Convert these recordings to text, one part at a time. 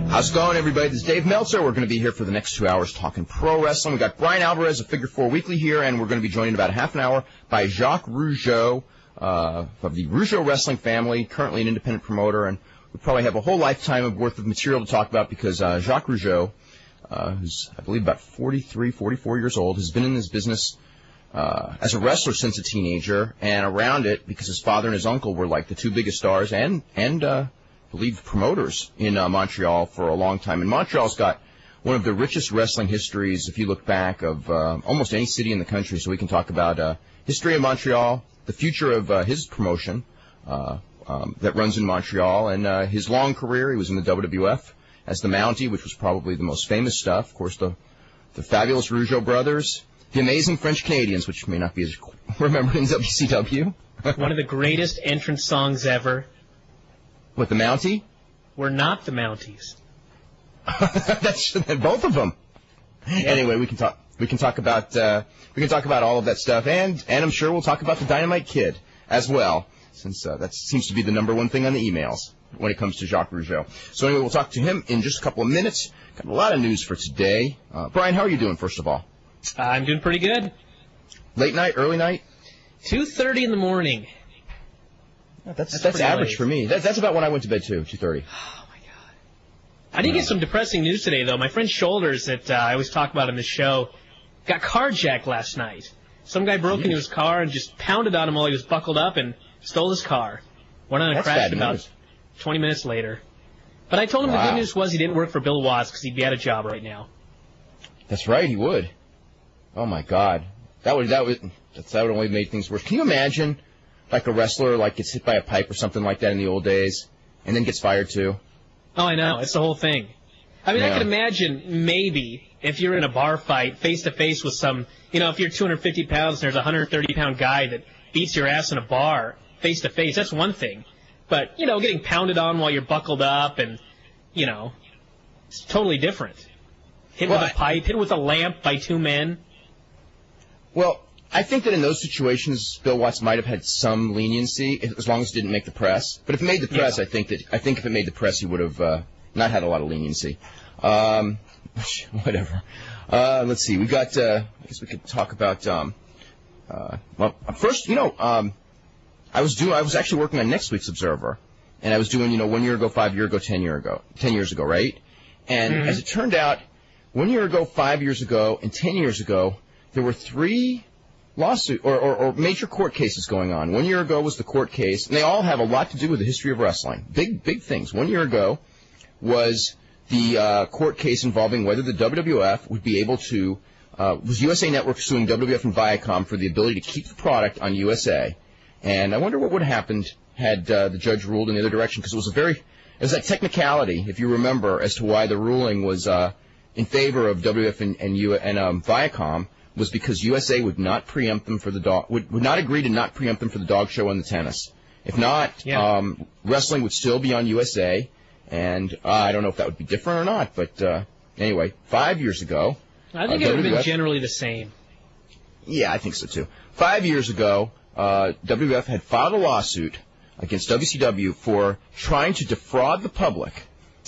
How's it going, everybody? This is Dave Meltzer. We're going to be here for the next 2 hours talking pro wrestling. We've got Brian Alvarez of Figure 4 Weekly here, and we're going to be joined in about a half an hour by Jacques Rougeau of the Rougeau Wrestling family, currently an independent promoter, and we probably have a whole lifetime worth of material to talk about because Jacques Rougeau, who's, I believe, about 43, 44 years old, has been in this business as a wrestler since a teenager, and around it because his father and his uncle were like the two biggest stars and I believe promoters in Montreal for a long time. And Montreal's got one of the richest wrestling histories, if you look back, of almost any city in the country. So we can talk about history of Montreal, the future of his promotion that runs in Montreal, and his long career. He was in the WWF as the Mountie, which was probably the most famous stuff. Of course, the fabulous Rougeau brothers, the amazing French Canadians, which may not be as remembered in WCW. One of the greatest entrance songs ever. What, the Mountie? We're not the Mounties. That's both of them. Yeah. Anyway, we can talk about all of that stuff, and I'm sure we'll talk about the Dynamite Kid as well, since that seems to be the number one thing on the emails when it comes to Jacques Rougeau. So anyway, we'll talk to him in just a couple of minutes. Got a lot of news for today. Brian, how are you doing? First of all, I'm doing pretty good. Late night, early night? 2:30 in the morning. That's average late for me. That's about when I went to bed, too, 2:30. Oh, my God. I did get some depressing news today, though. My friend Shoulders, that I always talk about on this show, got carjacked last night. Some guy broke into his car and just pounded on him while he was buckled up and stole his car. Went on a crash about 20 minutes later. But I told him the good news was he didn't work for Bill Watts because he'd be out of job right now. That's right, he would. Oh, my God. That would only make things worse. Can you imagine... like a wrestler, like gets hit by a pipe or something like that in the old days, and then gets fired too? Oh, I know. It's the whole thing. I mean, I can imagine maybe if you're in a bar fight face-to-face with some, if you're 250 pounds and there's a 130-pound guy that beats your ass in a bar face-to-face, that's one thing. But, getting pounded on while you're buckled up and, it's totally different. Hit with a pipe, hit with a lamp by two men. Well... I think that in those situations, Bill Watts might have had some leniency as long as it didn't make the press. But if it made the press, I think if it made the press, he would have not had a lot of leniency. Whatever. Let's see. We got. I guess we could talk about. Well, first, I was actually working on next week's Observer, and I was doing 1 year ago, 5 years ago, 10 years ago, right? And as it turned out, 1 year ago, 5 years ago, and 10 years ago, there were three lawsuit or major court cases going on. 1 year ago was the court case, and they all have a lot to do with the history of wrestling. Big things. 1 year ago was the court case involving whether the WWF would be able to, was USA Network suing WWF and Viacom for the ability to keep the product on USA. And I wonder what would have happened had the judge ruled in the other direction, because it was that technicality, if you remember, as to why the ruling was in favor of WWF and Viacom, was because USA would not preempt them for the dog, would not agree to not preempt them for the dog show and the tennis. If not, wrestling would still be on USA, and I don't know if that would be different or not. But anyway, 5 years ago, I think it would have been generally the same. Yeah, I think so too. 5 years ago, WWF had filed a lawsuit against WCW for trying to defraud the public.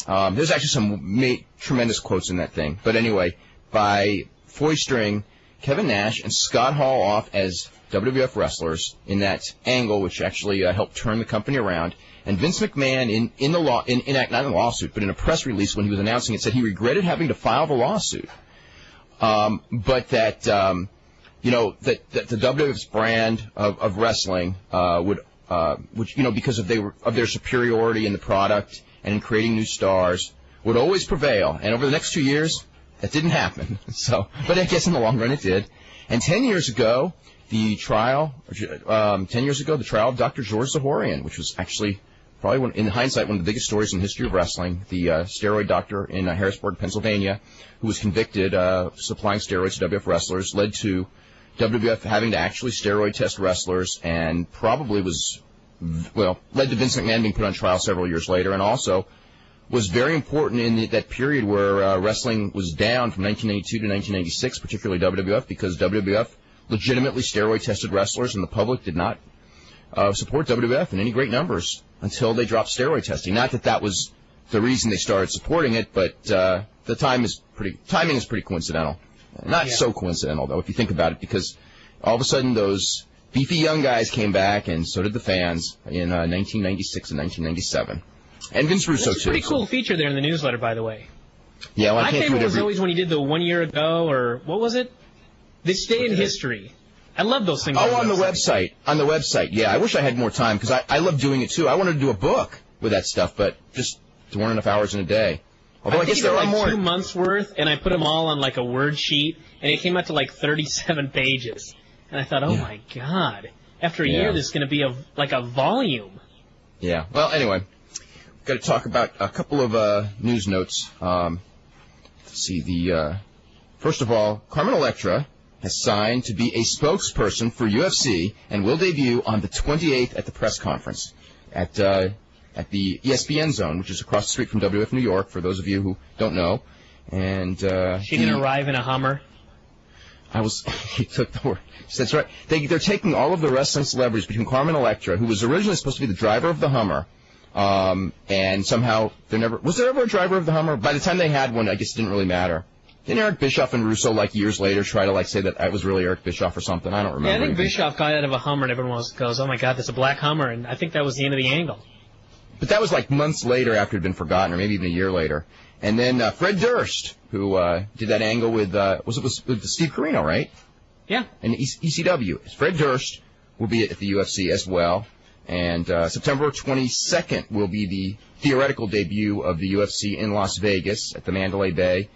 There's actually some tremendous quotes in that thing. But anyway, by foisting Kevin Nash and Scott Hall off as WWF wrestlers in that angle, which actually helped turn the company around. And Vince McMahon, not in a lawsuit, but in a press release when he was announcing it, said he regretted having to file the lawsuit, but that that the WWF's brand of wrestling would because of their superiority in the product and in creating new stars, would always prevail. And over the next 2 years, that didn't happen. But I guess in the long run it did. And 10 years ago, the trial of Dr. Georges Zahorian, which was actually probably, in hindsight, one of the biggest stories in the history of wrestling, the steroid doctor in Harrisburg, Pennsylvania, who was convicted of supplying steroids to WWF wrestlers, led to WWF having to actually steroid test wrestlers, and probably led to Vince McMahon being put on trial several years later, and also was very important in that period where wrestling was down from 1992 to 1996, particularly WWF, because WWF legitimately steroid-tested wrestlers, and the public did not support WWF in any great numbers until they dropped steroid testing. Not that that was the reason they started supporting it, but the timing is pretty coincidental. Not so coincidental, though, if you think about it, because all of a sudden those beefy young guys came back, and so did the fans in 1996 and 1997. And Vince Russo, too. That's a pretty cool feature there in the newsletter, by the way. Yeah, well, my favorite was always when he did the 1 year ago, or what was it? This Day in History. I love those things. Oh, on the website. On the website, yeah. I wish I had more time, because I love doing it, too. I wanted to do a book with that stuff, but just there weren't enough hours in a day. Although I guess there are more. 2 months worth, and I put them all on like a Word sheet, and it came out to like 37 pages. And I thought, oh my God, after a year, this is going to be like a volume. Yeah. Well, anyway, we've got to talk about a couple of news notes. Let's see. First of all, Carmen Electra has signed to be a spokesperson for UFC and will debut on the 28th at the press conference at the ESPN Zone, which is across the street from WF New York, for those of you who don't know. And she didn't arrive in a Hummer. He took the word. That's right. They're taking all of the wrestling celebrities between Carmen Electra, who was originally supposed to be the driver of the Hummer, and somehow was there ever a driver of the Hummer? By the time they had one, I guess it didn't really matter. Didn't Eric Bischoff and Russo, like, years later try to, like, say that I was really Eric Bischoff or something? I don't remember. Yeah, I think Bischoff got out of a Hummer and everyone goes, oh my God, that's a black Hummer, and I think that was the end of the angle. But that was like months later after it had been forgotten, or maybe even a year later. And then Fred Durst, who did that angle with with Steve Corino, right? Yeah. And ECW. Fred Durst will be at the UFC as well. And September 22nd will be the theoretical debut of the UFC in Las Vegas at the Mandalay Bay.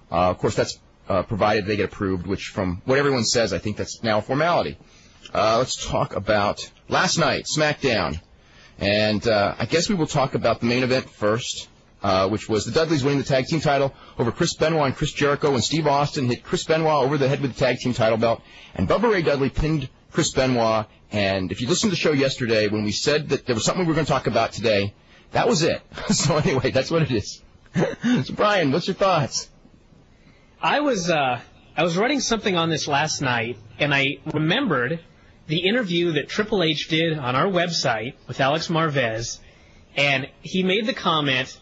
Of course, that's provided they get approved, which from what everyone says, I think that's now a formality. Let's talk about last night, SmackDown. And I guess we will talk about the main event first, which was the Dudleys winning the tag team title over Chris Benoit and Chris Jericho, and Steve Austin hit Chris Benoit over the head with the tag team title belt, and Bubba Ray Dudley pinned Chris Benoit. And if you listened to the show yesterday, when we said that there was something we were going to talk about today, that was it. So anyway, that's what it is. So Brian, what's your thoughts? I was writing something on this last night, and I remembered the interview that Triple H did on our website with Alex Marvez, and he made the comment,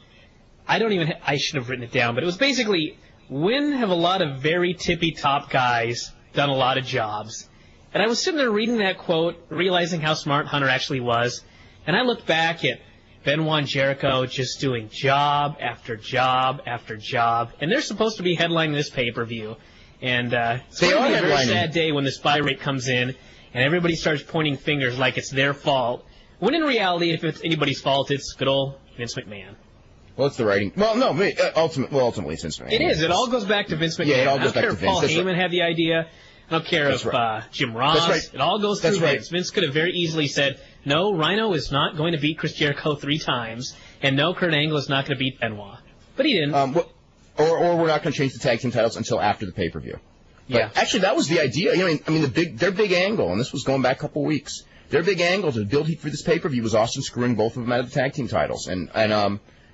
I should have written it down, but it was basically, when have a lot of very tippy-top guys done a lot of jobs? And I was sitting there reading that quote, realizing how smart Hunter actually was, and I looked back at Benoit and Jericho just doing job after job after job, and they're supposed to be headlining this pay-per-view. And it's going to be a very sad day when this buy rate comes in, and everybody starts pointing fingers like it's their fault, when in reality, if it's anybody's fault, it's good old Vince McMahon. Well, it's the writing. Well, no, ultimately it's Vince McMahon. It is. It all goes back to Vince McMahon. Yeah, it all goes back to Vince. I don't care if Paul Heyman had the idea. I don't care if Jim Ross. That's right. It all goes through Vince. Vince could have very easily said, no, Rhino is not going to beat Chris Jericho 3 times, and no, Kurt Angle is not going to beat Benoit. But he didn't. Or we're not going to change the tag team titles until after the pay-per-view. Yeah. Actually, that was the idea. Their big angle, and this was going back a couple weeks, their big angle to build heat for this pay-per-view was Austin screwing both of them out of the tag team titles. And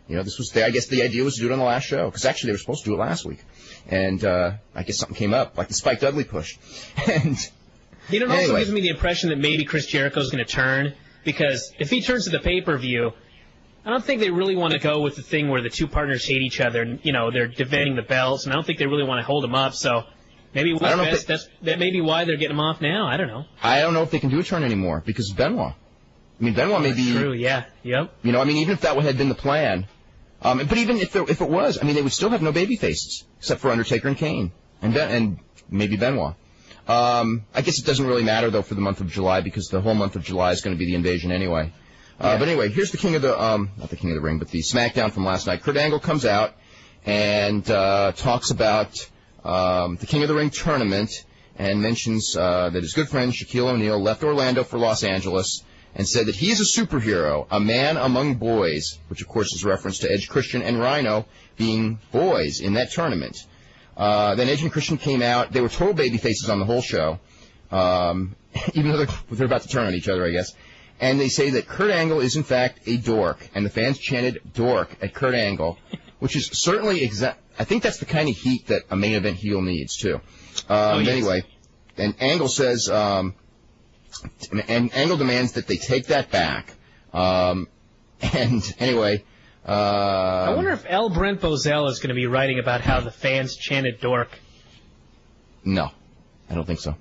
this was, I guess the idea was to do it on the last show, because actually they were supposed to do it last week. And I guess something came up, like the Spike Dudley push. And it also gives me the impression that maybe Chris Jericho's going to turn, because if he turns to the pay-per-view, I don't think they really want to go with the thing where the two partners hate each other, and, they're defending the belts, and I don't think they really want to hold them up, so maybe that may be why they're getting them off now. I don't know. I don't know if they can do a turn anymore, because of Benoit. Benoit may be... True, yeah, yep. Even if that had been the plan... but even if it was, they would still have no baby faces, except for Undertaker and Kane, and maybe Benoit. I guess it doesn't really matter, though, for the month of July, because the whole month of July is going to be the Invasion anyway. But anyway, here's the King of the, not the King of the Ring, but the SmackDown from last night. Kurt Angle comes out and talks about the King of the Ring tournament, and mentions that his good friend Shaquille O'Neal left Orlando for Los Angeles, and said that he is a superhero, a man among boys, which of course is reference to Edge, Christian, and Rhino being boys in that tournament. Then Edge and Christian came out. They were total baby faces on the whole show, even though they're about to turn on each other, I guess. And they say that Kurt Angle is, in fact, a dork, and the fans chanted dork at Kurt Angle, which is certainly I think that's the kind of heat that a main event heel needs, too. Yes. Anyway, and Angle says... And Angle demands that they take that back. And anyway, I wonder if L. Brent Bozell is going to be writing about how the fans chanted dork. No, I don't think so.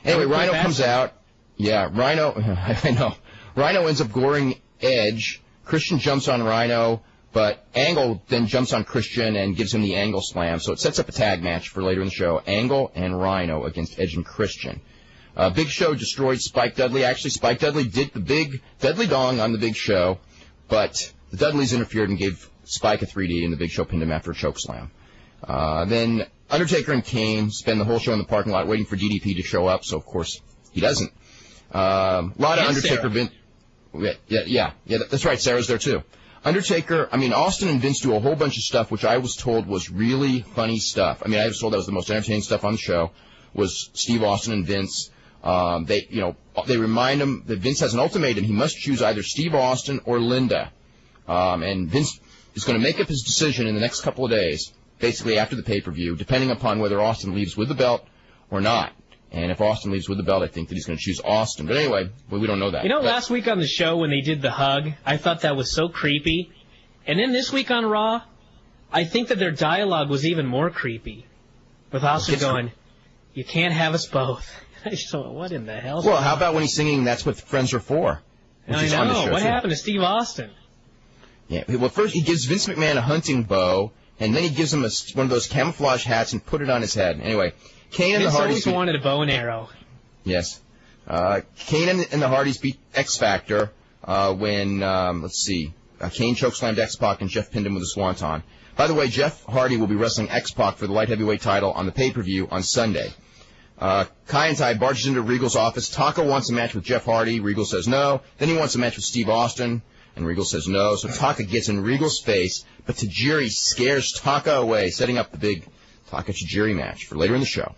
Anyway, Rhino comes out. Yeah, Rhino, I know. Rhino ends up goring Edge. Christian jumps on Rhino, but Angle then jumps on Christian and gives him the Angle Slam. So it sets up a tag match for later in the show. Angle and Rhino against Edge and Christian. Big Show destroyed Spike Dudley. Actually, Spike Dudley did the big Dudley Dong on the Big Show, but the Dudleys interfered and gave Spike a 3D, and the Big Show pinned him after a choke slam. Then Undertaker and Kane spend the whole show in the parking lot waiting for DDP to show up, so of course he doesn't. A lot of Undertaker... Yeah, that's right, Sarah's there too. Austin and Vince do a whole bunch of stuff, which I was told was really funny stuff. I was told that was the most entertaining stuff on the show, was Steve Austin and Vince. They remind him that Vince has an ultimatum. He must choose either Steve Austin or Linda. And Vince is going to make up his decision in the next couple of days, basically after the pay-per-view, depending upon whether Austin leaves with the belt or not. And if Austin leaves with the belt, I think that he's going to choose Austin. But anyway, we don't know that. Last week on the show when they did the hug, I thought that was so creepy. And then this week on Raw, I think that their dialogue was even more creepy. With Austin going, you can't have us both. I just thought, what in the hell? Well, how about when he's singing That's What Friends Are For? I know. What happened to Steve Austin? Yeah. Well, first he gives Vince McMahon a hunting bow, and then he gives him one of those camouflage hats and put it on his head. Anyway, Kane and the Hardys... Vince always wanted a bow and arrow. Yes. Kane and the Hardys beat X Factor when, Kane chokeslammed X-Pac and Jeff pinned him with a swanton. By the way, Jeff Hardy will be wrestling X-Pac for the light heavyweight title on the pay-per-view on Sunday. Kai and Tai barges into Regal's office. Taco wants a match with Jeff Hardy. Regal says no. Then he wants a match with Steve Austin, and Regal says no. So Taka gets in Regal's face, but Tajiri scares Taka away, setting up the big Taka-Tajiri match for later in the show.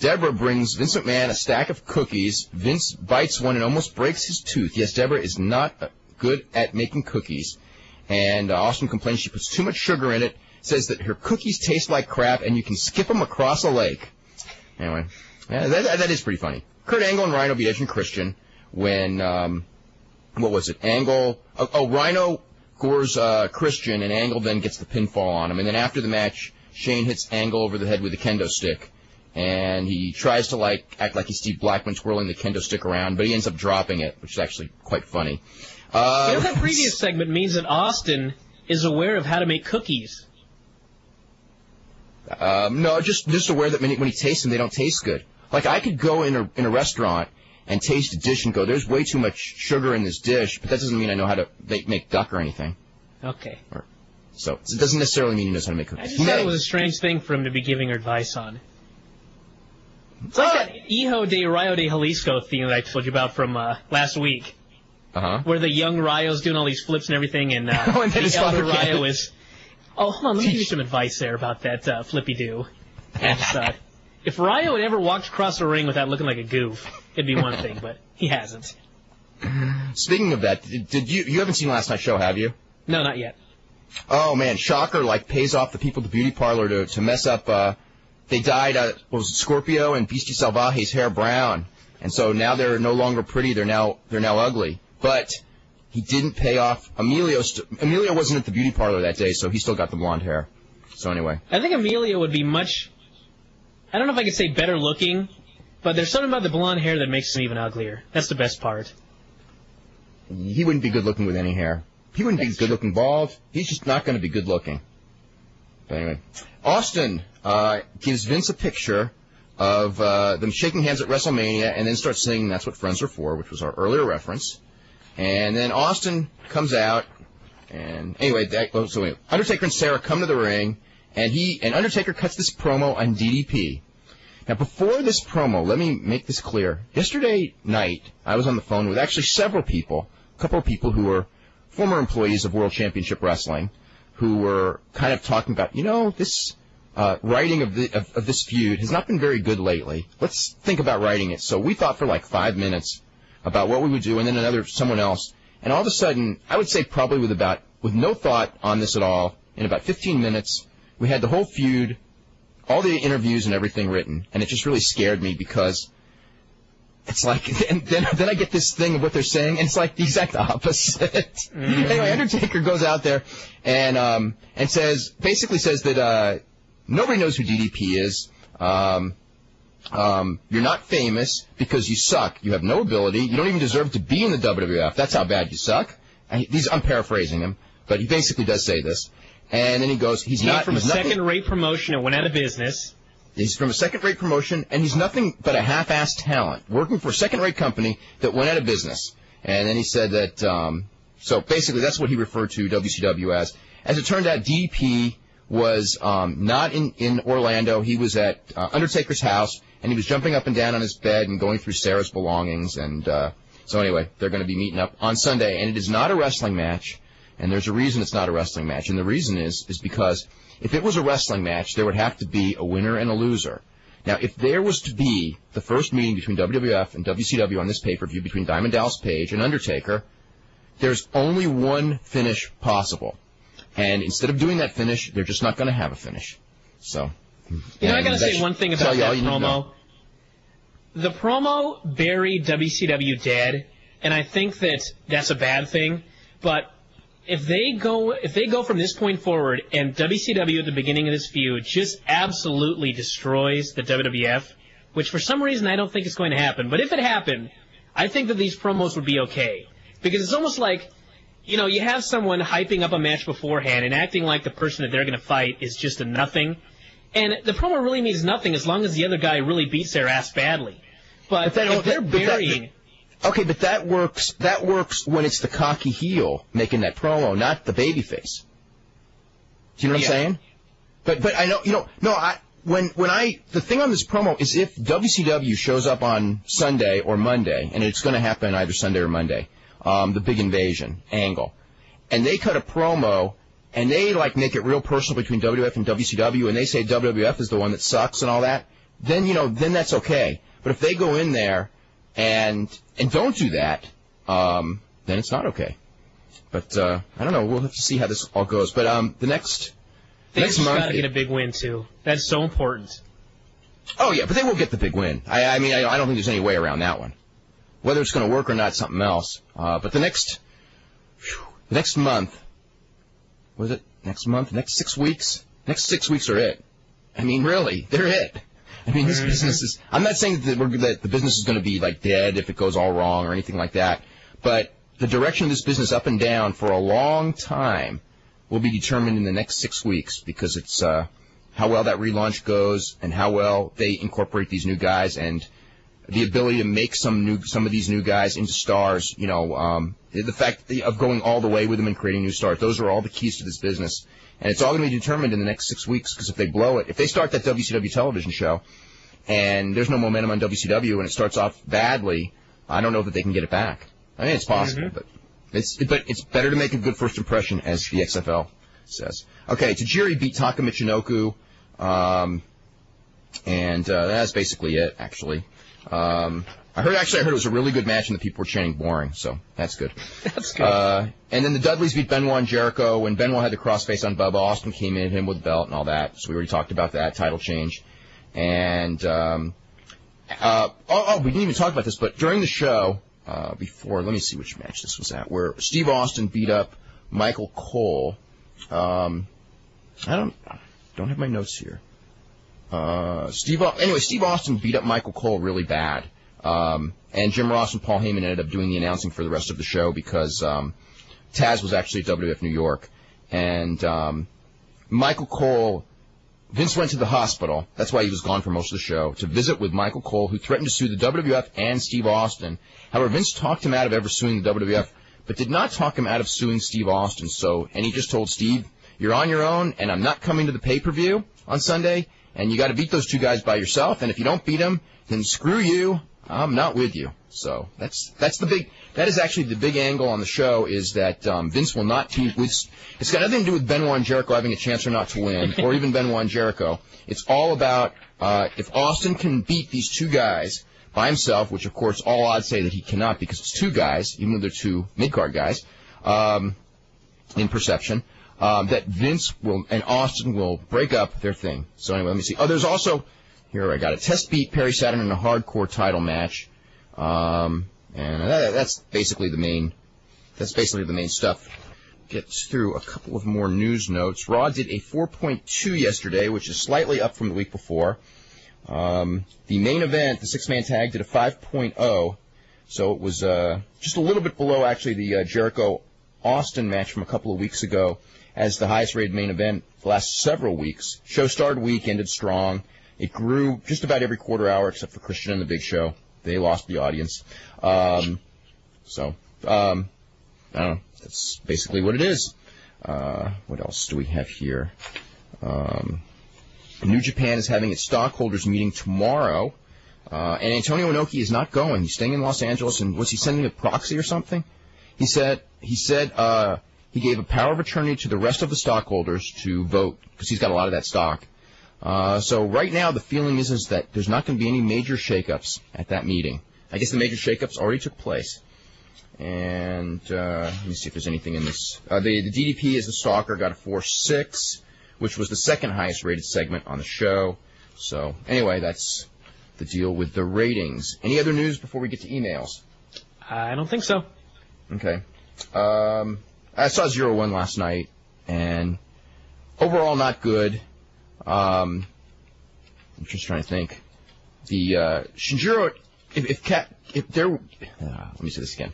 Deborah brings Vince McMahon a stack of cookies. Vince bites one and almost breaks his tooth. Yes, Deborah is not good at making cookies. And Austin complains she puts too much sugar in it, says that her cookies taste like crap and you can skip them across a lake. Anyway, that is pretty funny. Kurt Angle and Rhino beat Edge and Christian when, Rhino gores Christian and Angle then gets the pinfall on him. And then after the match, Shane hits Angle over the head with a kendo stick. And he tries to act like he's Steve Blackman twirling the kendo stick around, but he ends up dropping it, which is actually quite funny. That previous segment means that Austin is aware of how to make cookies. No, just aware that when he tastes them, they don't taste good. Like I could go in a restaurant and taste a dish and go, there's way too much sugar in this dish, but that doesn't mean I know how to make duck or anything. Okay. So it doesn't necessarily mean he knows how to make cookies. I just thought it was a strange thing for him to be giving her advice on. It's like that Hijo de Rayo de Jalisco theme that I told you about from last week. Uh-huh. Where the young Rayo's doing all these flips and everything, and and the elder Rayo is... Oh, hold on, let me give you some advice there about that flippy-do. If Rayo had ever walked across the ring without looking like a goof, it'd be one thing, but he hasn't. Speaking of that, did you haven't seen last night's show, have you? No, not yet. Oh, man, Shocker, pays off the people at the beauty parlor to mess up... They dyed, Scorpio and Beastie Salvaje's hair brown, and so now they're no longer pretty. They're now ugly. But he didn't pay off Emilio. Emilio wasn't at the beauty parlor that day, so he still got the blonde hair. So anyway, I think Emilio would be much. I don't know if I could say better looking, but there's something about the blonde hair that makes him even uglier. That's the best part. He wouldn't be good looking with any hair. He wouldn't be good looking bald. He's just not going to be good looking. But anyway, Austin gives Vince a picture of them shaking hands at WrestleMania and then starts singing That's What Friends Are For, which was our earlier reference. And then Austin comes out, and anyway, Undertaker and Sarah come to the ring, and Undertaker cuts this promo on DDP. Now, before this promo, let me make this clear. Yesterday night, I was on the phone with actually several people, a couple of people who were former employees of World Championship Wrestling, who were kind of talking about, this writing of this feud has not been very good lately. Let's think about writing it. So we thought for 5 minutes about what we would do, and then someone else. And all of a sudden, I would say probably with no thought on this at all, in about 15 minutes, we had the whole feud, all the interviews and everything written, and it just really scared me because It's like, and then I get this thing of what they're saying, and it's like the exact opposite. Anyway, Undertaker goes out there and basically says that nobody knows who DDP is. You're not famous because you suck. You have no ability. You don't even deserve to be in the WWF. That's how bad you suck. I'm paraphrasing him, but he basically does say this. And then he goes, he's from a second-rate promotion and went out of business. He's from a second-rate promotion, and he's nothing but a half-assed talent, working for a second-rate company that went out of business. And then he said that, so basically that's what he referred to WCW as. As it turned out, DDP was not in Orlando. He was at Undertaker's house, and he was jumping up and down on his bed and going through Sarah's belongings. And so anyway, they're going to be meeting up on Sunday, and it is not a wrestling match. And there's a reason it's not a wrestling match, and the reason is because if it was a wrestling match, there would have to be a winner and a loser. Now, if there was to be the first meeting between WWF and WCW on this pay-per-view between Diamond Dallas Page and Undertaker, there's only one finish possible. And instead of doing that finish, they're just not going to have a finish. So, I got to say one thing about that promo. The promo buried WCW dead, and I think that's a bad thing. But if they go from this point forward, and WCW at the beginning of this feud just absolutely destroys the WWF, which for some reason I don't think is going to happen. But if it happened, I think that these promos would be okay. Because it's almost like, you have someone hyping up a match beforehand and acting like the person that they're going to fight is just a nothing. And the promo really means nothing as long as the other guy really beats their ass badly. But if they're burying... Okay, but that works when it's the cocky heel making that promo, not the babyface. Do you know what I'm saying? But I know, the thing on this promo is if WCW shows up on Sunday or Monday, and it's going to happen either Sunday or Monday, the big invasion angle, and they cut a promo and they make it real personal between WWF and WCW, and they say WWF is the one that sucks and all that, then that's okay. But if they go in there and don't do that, then it's not okay. But I don't know. We'll have to see how this all goes. But the next month, got to get a big win too. That's so important. Oh yeah, but they will get the big win. I mean, I don't think there's any way around that one. Whether it's going to work or not, something else. But the next month, was it next month? Next 6 weeks? Next 6 weeks are it. I mean, really, they're it. I mean, this business is... I'm not saying that the business is going to be, dead if it goes all wrong or anything like that, but the direction of this business up and down for a long time will be determined in the next 6 weeks because it's how well that relaunch goes and how well they incorporate these new guys and the ability to make some of these new guys into stars, the fact of going all the way with them and creating new stars. Those are all the keys to this business. And it's all going to be determined in the next 6 weeks because if they blow it, if they start that WCW television show and there's no momentum on WCW and it starts off badly, I don't know that they can get it back. I mean, it's possible, but it's better to make a good first impression, as the XFL says. Okay, Tajiri beat Taka Michinoku, and that's basically it, actually. I heard it was a really good match and the people were chanting boring, so that's good. That's good. And then the Dudleys beat Benoit and Jericho when Benoit had the crossface on Bubba. Austin came in, hit him with the belt and all that, so we already talked about that, title change. And, we didn't even talk about this, but during the show, let me see which match this was at, where Steve Austin beat up Michael Cole. I don't have my notes here. Steve Austin beat up Michael Cole really bad. And Jim Ross and Paul Heyman ended up doing the announcing for the rest of the show because Taz was actually at WWF New York. And Michael Cole, Vince went to the hospital, that's why he was gone for most of the show, to visit with Michael Cole, who threatened to sue the WWF and Steve Austin. However, Vince talked him out of ever suing the WWF, but did not talk him out of suing Steve Austin. And he just told Steve, you're on your own, and I'm not coming to the pay-per-view on Sunday, and you got to beat those two guys by yourself, and if you don't beat them, then screw you. I'm not with you. So that is actually the big angle on the show is that Vince will not team with. It's got nothing to do with Benoit and Jericho having a chance or not to win, or even Benoit and Jericho. It's all about if Austin can beat these two guys by himself, which of course all odds say that he cannot because it's two guys, even though they're two mid-card guys, in perception, that Vince and Austin will break up their thing. So anyway, let me see. Oh, there's also. Here, I got it. Test beat Perry Saturn in a hardcore title match. And that's basically the main stuff. Get through a couple of more news notes. Raw did a 4.2 yesterday, which is slightly up from the week before. The main event, the six-man tag, did a 5.0, so it was just a little bit below, actually, the Jericho-Austin match from a couple of weeks ago as the highest-rated main event the last several weeks. Show started weak, ended strong. It grew just about every quarter hour except for Christian and the Big Show. They lost the audience. I don't know. That's basically what it is. What else do we have here? New Japan is having its stockholders meeting tomorrow, and Antonio Inoki is not going. He's staying in Los Angeles, and was he sending a proxy or something? He said he gave a power of attorney to the rest of the stockholders to vote because he's got a lot of that stock. So right now the feeling is that there's not going to be any major shakeups at that meeting. I guess the major shakeups already took place. And let me see if there's anything in this. The DDP as the stalker got a 4.6, which was the second highest rated segment on the show. So anyway, that's the deal with the ratings. Any other news before we get to emails? I don't think so. Okay. I saw 0-1 last night, and overall not good. I'm just trying to think. The Shinjiro, let me say this again.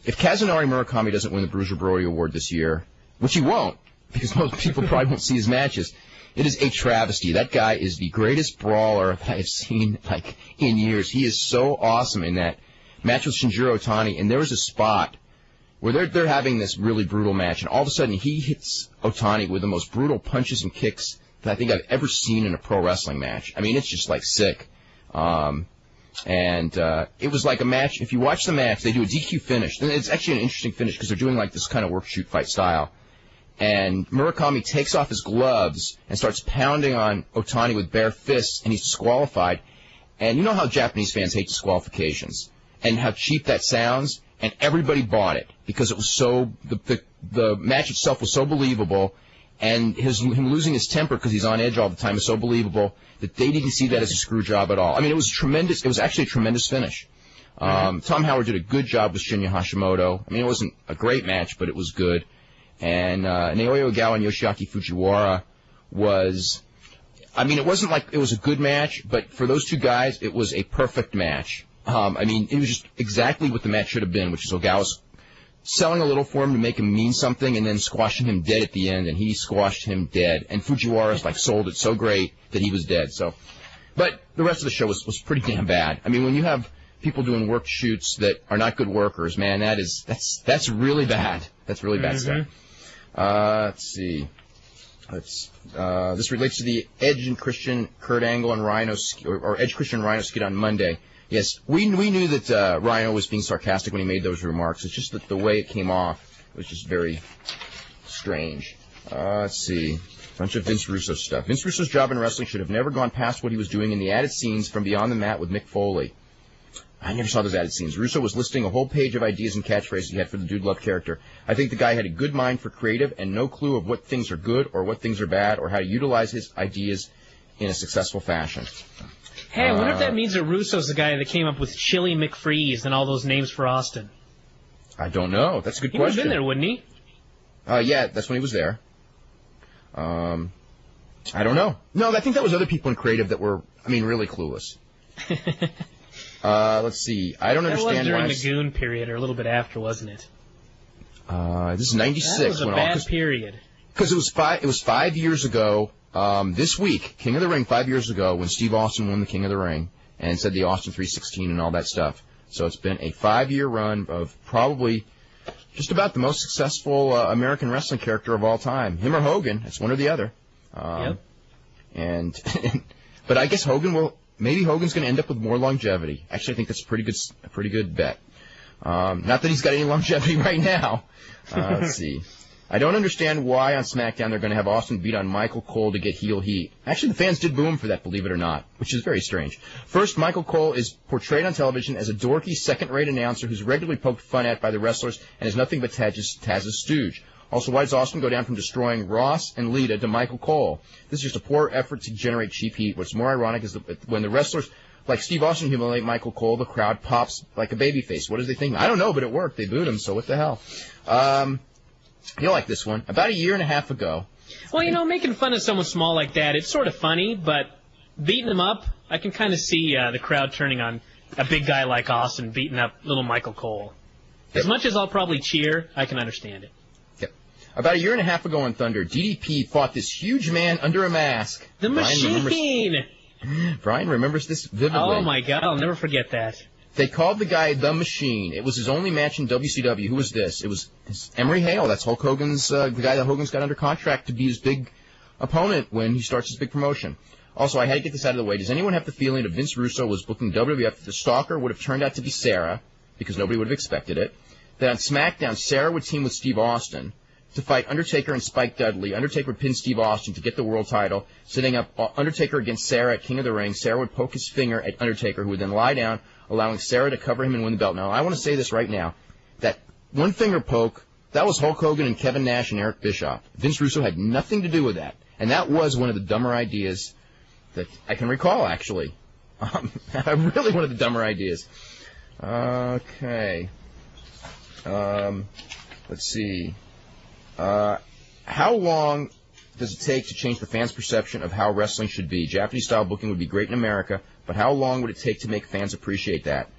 If Kazunari Murakami doesn't win the Bruiser Brody Award this year, which he won't, because most people probably won't see his matches, it is a travesty. That guy is the greatest brawler I have seen in years. He is so awesome in that match with Shinjiro Otani, and there was a spot where they're having this really brutal match, and all of a sudden he hits Otani with the most brutal punches and kicks that I think I've ever seen in a pro wrestling match. I mean, it's just sick. And it was like a match. If you watch the match, they do a DQ finish. And it's actually an interesting finish because they're doing this kind of work, shoot, fight style. And Murakami takes off his gloves and starts pounding on Otani with bare fists, and he's disqualified. And you know how Japanese fans hate disqualifications and how cheap that sounds? And everybody bought it because it was so the match itself was so believable, and him losing his temper because he's on edge all the time is so believable that they didn't see that as a screw job at all. I mean, it was tremendous. It was actually a tremendous finish. Tom Howard did a good job with Shinya Hashimoto. I mean, it wasn't a great match, but it was good. And Naoya Ogawa and Yoshiaki Fujiwara was, I mean, it wasn't like it was a good match, but for those two guys, it was a perfect match. I mean, it was just exactly what the match should have been, which is Ogawa's selling a little for him to make him mean something and then squashing him dead at the end, and he squashed him dead. And Fujiwara's sold it so great that he was dead. So, but the rest of the show was pretty damn bad. I mean, when you have people doing work shoots that are not good workers, man, that's really bad. That's really bad stuff. Let's see. This relates to the Edge and Christian, Kurt Angle and Rhino, or Edge Christian and Rhino skit on Monday. Yes, we knew that Rhino was being sarcastic when he made those remarks. It's just that the way it came off was just very strange. Let's see. A bunch of Vince Russo stuff. Vince Russo's job in wrestling should have never gone past what he was doing in the added scenes from Beyond the Mat with Mick Foley. I never saw those added scenes. Russo was listing a whole page of ideas and catchphrases he had for the Dude Love character. I think the guy had a good mind for creative and no clue of what things are good or what things are bad or how to utilize his ideas in a successful fashion. Hey, I wonder if that means that Russo's the guy that came up with Chili McFreeze and all those names for Austin. I don't know. That's a good question. He would have been there, wouldn't he? Yeah, that's when he was there. I don't know. No, I think that was other people in creative that were, really clueless. Let's see. I don't understand why. That was during the Goon period, or a little bit after, wasn't it? This is 96. That was a bad period. Because it was 5 years ago. This week, King of the Ring, 5 years ago, when Steve Austin won the King of the Ring and said the Austin 316 and all that stuff. So it's been a 5-year run of probably just about the most successful American wrestling character of all time. Him or Hogan, it's one or the other. Yep. But I guess maybe Hogan's going to end up with more longevity. Actually, I think that's a pretty good bet. Not that he's got any longevity right now. Let's see. I don't understand why on SmackDown they're going to have Austin beat on Michael Cole to get heel heat. Actually, the fans did boo him for that, believe it or not, which is very strange. First, Michael Cole is portrayed on television as a dorky, second-rate announcer who's regularly poked fun at by the wrestlers and is nothing but Taz's stooge. Also, why does Austin go down from destroying Ross and Lita to Michael Cole? This is just a poor effort to generate cheap heat. What's more ironic is when the wrestlers like Steve Austin humiliate Michael Cole, the crowd pops like a babyface. What is they thinking? I don't know, but it worked. They booed him, so what the hell? You'll like this one. About a year and a half ago. Well, making fun of someone small like that, it's sort of funny, but beating him up, I can kind of see the crowd turning on a big guy like Austin beating up little Michael Cole. As much as I'll probably cheer, I can understand it. Yep. About a year and a half ago on Thunder, DDP fought this huge man under a mask. The Machine! Brian remembers this vividly. Oh, my God, I'll never forget that. They called the guy The Machine. It was his only match in WCW. Who was this? It was Emery Hale. That's Hulk Hogan's, the guy that Hogan's got under contract to be his big opponent when he starts his big promotion. Also, I had to get this out of the way. Does anyone have the feeling that Vince Russo was booking WWF that the stalker would have turned out to be Sarah, because nobody would have expected it? That on SmackDown, Sarah would team with Steve Austin to fight Undertaker and Spike Dudley. Undertaker would pin Steve Austin to get the world title, setting up Undertaker against Sarah at King of the Ring. Sarah would poke his finger at Undertaker, who would then lie down, allowing Sarah to cover him and win the belt. Now, I want to say this right now. That one finger poke, that was Hulk Hogan and Kevin Nash and Eric Bischoff. Vince Russo had nothing to do with that. And that was one of the dumber ideas that I can recall, actually. Really one of the dumber ideas. Okay. Let's see. How long does it take to change the fans' perception of how wrestling should be? Japanese-style booking would be great in America, but how long would it take to make fans appreciate that?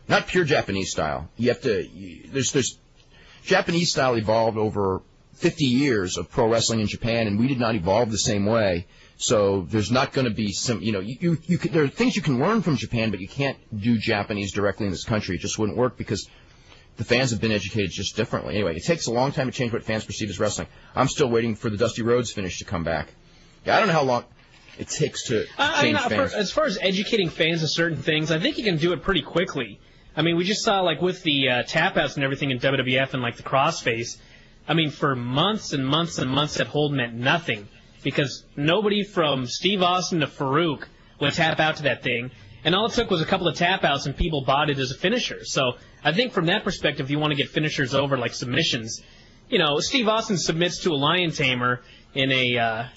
Not pure Japanese style. You have to. There's Japanese style evolved over 50 years of pro wrestling in Japan, and we did not evolve the same way. So there's not going to be some. There are things you can learn from Japan, but you can't do Japanese directly in this country. It just wouldn't work because the fans have been educated just differently. Anyway, it takes a long time to change what fans perceive as wrestling. I'm still waiting for the Dusty Rhodes finish to come back. Yeah, I don't know how long it takes to change fans. As far as educating fans of certain things, I think you can do it pretty quickly. I mean, we just saw, like, with the tap-outs and everything in WWF and, like, the crossface, I mean, for months and months and months that hold meant nothing because nobody from Steve Austin to Farouk would tap out to that thing. And all it took was a couple of tap-outs, and people bought it as a finisher. So I think from that perspective, if you want to get finishers over like submissions, Steve Austin submits to a lion tamer in a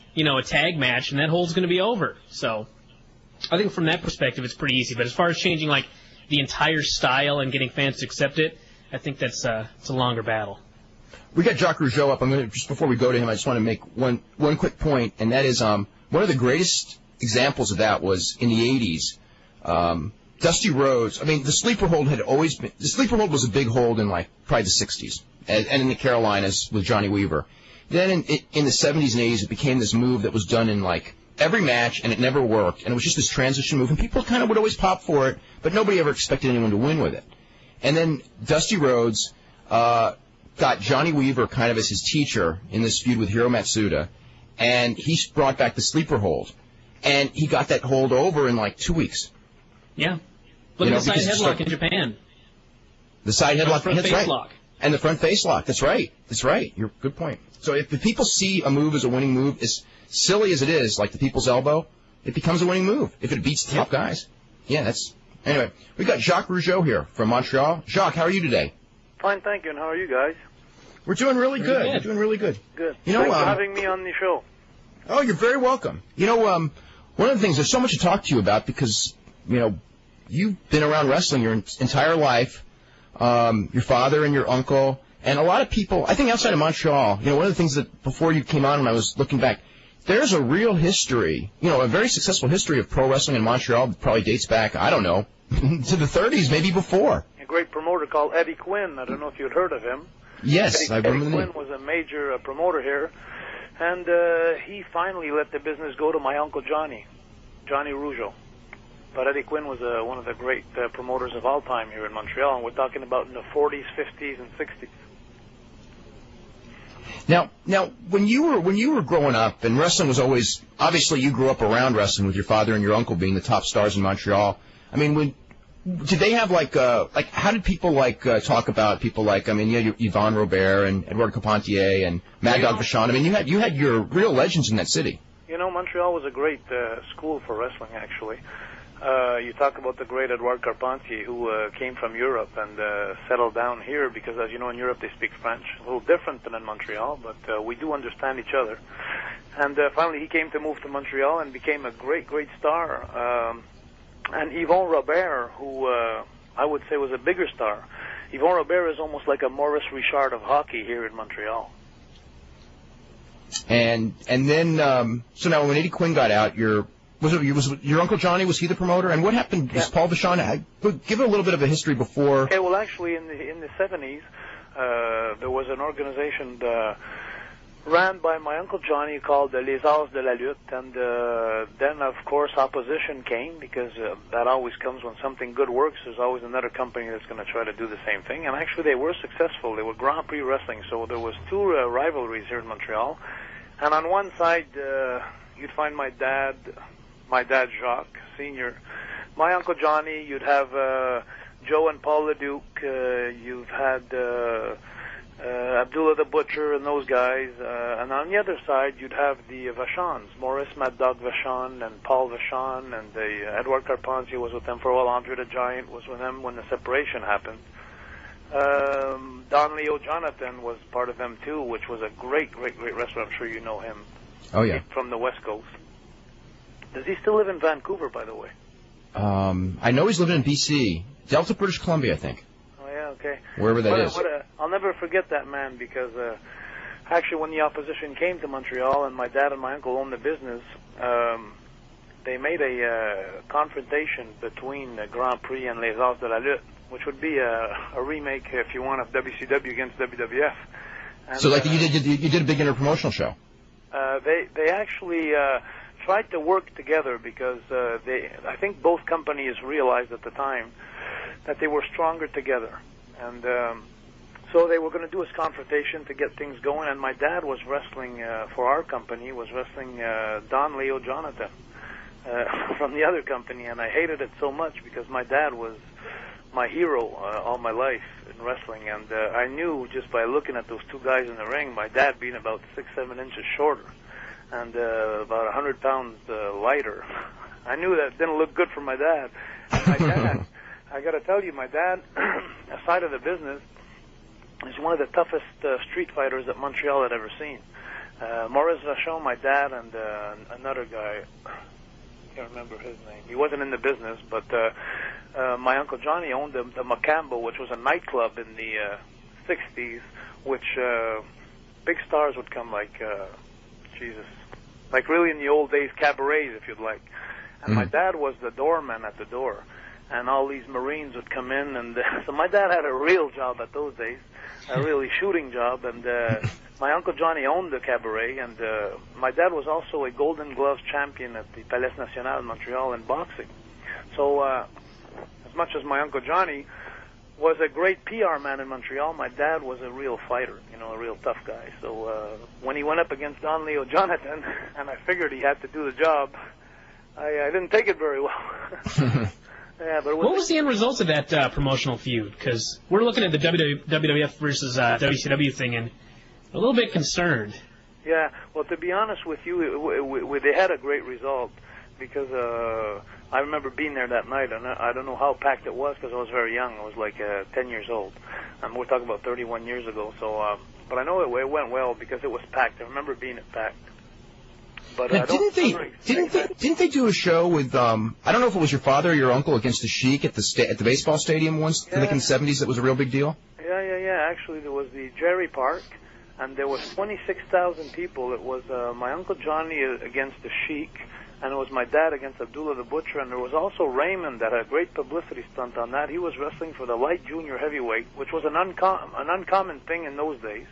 tag match, and that hold's going to be over. So I think from that perspective, it's pretty easy. But as far as changing like the entire style and getting fans to accept it, I think it's a longer battle. We got Jacques Rougeau up. Just before we go to him, I just want to make one quick point, and that is one of the greatest examples of that was in the 80s. Dusty Rhodes, I mean, the sleeper hold was a big hold in like probably the 60s, and in the Carolinas with Johnny Weaver. Then in the 70s and 80s, it became this move that was done in like every match, and it never worked, and it was just this transition move, and people kind of would always pop for it, but nobody ever expected anyone to win with it. And then Dusty Rhodes got Johnny Weaver kind of as his teacher in this feud with Hiro Matsuda, and he brought back the sleeper hold, and he got that hold over in like 2 weeks. Yeah. Look at the side headlock in Japan. The side headlock, that's right. Lock. And the front face lock, that's right. That's right. You're good point. So if the people see a move as a winning move, as silly as it is, like the people's elbow, it becomes a winning move if it beats the top guys. Yeah, that's... Anyway, we got Jacques Rougeau here from Montreal. Jacques, how are you today? Fine, thank you. And how are you guys? We're doing really good. We're doing really good. Good. Thanks for having me on the show. Oh, you're very welcome. One of the things, there's so much to talk to you about because, you've been around wrestling your entire life, your father and your uncle, and a lot of people, I think outside of Montreal, one of the things that before you came on and I was looking back, there's a real history, a very successful history of pro wrestling in Montreal that probably dates back, I don't know, to the 30s, maybe before. A great promoter called Eddie Quinn. I don't know if you'd heard of him. Yes, I remember the name. Eddie Quinn was a major promoter here, and he finally let the business go to my Uncle Johnny Rougeau. But Eddie Quinn was one of the great promoters of all time here in Montreal, and we're talking about in the 40s, 50s, and 60s. Now, when you were growing up, and wrestling was always, obviously you grew up around wrestling with your father and your uncle being the top stars in Montreal. I mean, did they have how did people talk about people you had Yvonne Robert and Edouard Carpentier and Mad Dog Vachon. I mean, you had your real legends in that city. Montreal was a great school for wrestling, actually. You talk about the great Edouard Carpentier, who came from Europe and settled down here because, as you know, in Europe they speak French. A little different than in Montreal, but we do understand each other. And finally he came to move to Montreal and became a great, great star. and Yvon Robert, who I would say was a bigger star. Yvon Robert is almost like a Maurice Richard of hockey here in Montreal. And then so now when Eddie Quinn got out, was your Uncle Johnny, was he the promoter? And what happened? Yeah. Was Paul Vachon? Give it a little bit of a history before. Okay, well, actually, in the 70s, there was an organization ran by my Uncle Johnny called Les As de la Lutte, and then, of course, opposition came, because that always comes when something good works. There's always another company that's going to try to do the same thing, and actually they were successful. They were Grand Prix Wrestling, so there was two rivalries here in Montreal, and on one side, you'd find my dad Jacques, Sr., my Uncle Johnny, you'd have Joe and Paul Leduc, you've had Abdullah the Butcher and those guys, and on the other side you'd have the Vachons, Maurice Mad Dog Vachon and Paul Vachon, and Edouard Carpentier was with them for a while. Andre the Giant was with them when the separation happened. Don Leo Jonathan was part of them too, which was a great wrestler. I'm sure you know him. Oh yeah. From the West Coast. Does he still live in Vancouver, by the way? I know he's living in B.C., Delta, British Columbia, I think. Oh yeah, okay. Wherever that is. I'll never forget that man, because actually when the opposition came to Montreal and my dad and my uncle owned the business, they made a confrontation between the Grand Prix and Les As de la Lutte, which would be a remake, if you want, of WCW against WWF. And, so like you did a big interpromotional show. They actually tried to work together, because I think both companies realized at the time that they were stronger together, and so they were going to do a confrontation to get things going. And my dad was wrestling for our company, was wrestling Don Leo Jonathan from the other company, and I hated it so much, because my dad was my hero all my life in wrestling, and I knew just by looking at those two guys in the ring, my dad being about 6-7 inches shorter and about 100 pounds lighter, I knew that didn't look good for my dad. And my dad, I got to tell you, my dad, aside of the business, is one of the toughest street fighters that Montreal had ever seen. Maurice Vachon, my dad, and another guy, I can't remember his name. He wasn't in the business, but my Uncle Johnny owned the Macambo, which was a nightclub in the 60s, which big stars would come, like, like really in the old days, cabarets, if you'd like. And my dad was the doorman at the door, and all these Marines would come in, and so my dad had a real job at those days, a really shooting job, and my Uncle Johnny owned the cabaret, and my dad was also a Golden Gloves champion at the Palais National in Montreal in boxing. So as much as my Uncle Johnny was a great PR man in Montreal, my dad was a real fighter, a real tough guy. So when he went up against Don Leo Jonathan, and I figured he had to do the job, I didn't take it very well. Yeah, but what was the end result of that promotional feud? Because we're looking at the WWF versus WCW thing, and a little bit concerned. Yeah, well, to be honest with you, they had a great result, because I remember being there that night, and I don't know how packed it was, because I was very young. I was like 10 years old, and we're talking about 31 years ago. So, but I know it went well, because it was packed. I remember being packed. But now, didn't they do a show with I don't know if it was your father or your uncle against the Sheik at the baseball stadium once, I think in the 70s? That was a real big deal. Yeah. Actually, there was the Jerry Park, and there was 26,000 people. It was my Uncle Johnny against the Sheik, and it was my dad against Abdullah the Butcher, and there was also Raymond that had a great publicity stunt on that. He was wrestling for the light junior heavyweight, which was an uncommon thing in those days.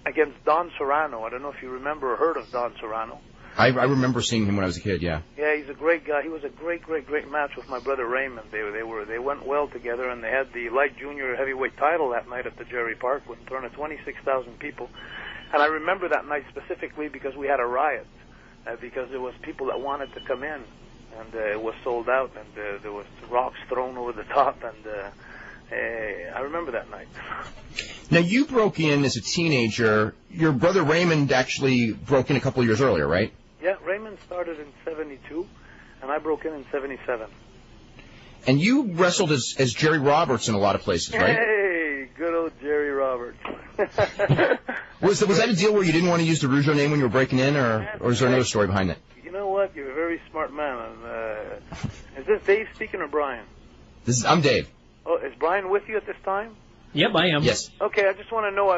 Against Don Serrano. I don't know if you remember or heard of Don Serrano. I remember seeing him when I was a kid, yeah. Yeah, he's a great guy. He was a great match with my brother Raymond. They went well together, and they had the light junior heavyweight title that night at the Jerry Park in front of 26,000 people. And I remember that night specifically because we had a riot, because there was people that wanted to come in, and it was sold out, and there was rocks thrown over the top, and I remember that night. Now, you broke in as a teenager. Your brother Raymond actually broke in a couple of years earlier, right? Yeah, Raymond started in 72, and I broke in 77. And you wrestled as Jerry Roberts in a lot of places, right? Hey, good old Jerry Roberts. Was that a deal where you didn't want to use the Rougeau name when you were breaking in, or is there another story behind that? You know what? what? You're a very smart man. Is this Dave speaking or Brian? I'm Dave. Oh, is Brian with you at this time? Yep, I am. Yes. Okay, I just want to know.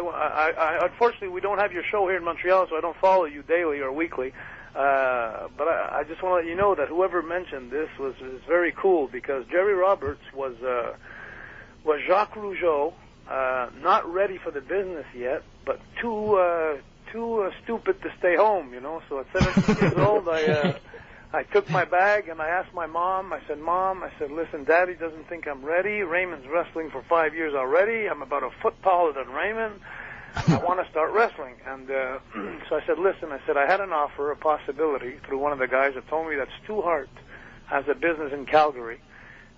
Unfortunately, we don't have your show here in Montreal, so I don't follow you daily or weekly. But I just want to let you know that whoever mentioned this was very cool, because Jerry Roberts was Jacques Rougeau, not ready for the business yet, but too stupid to stay home, you know. So at 17 years old, I took my bag and I asked my mom. I said, "Mom," I said, "listen, Daddy doesn't think I'm ready. Raymond's wrestling for 5 years already. I'm about a foot taller than Raymond. I want to start wrestling." And so I said, "Listen," I said, "I had an offer, a possibility through one of the guys that told me that Stu Hart has a business in Calgary,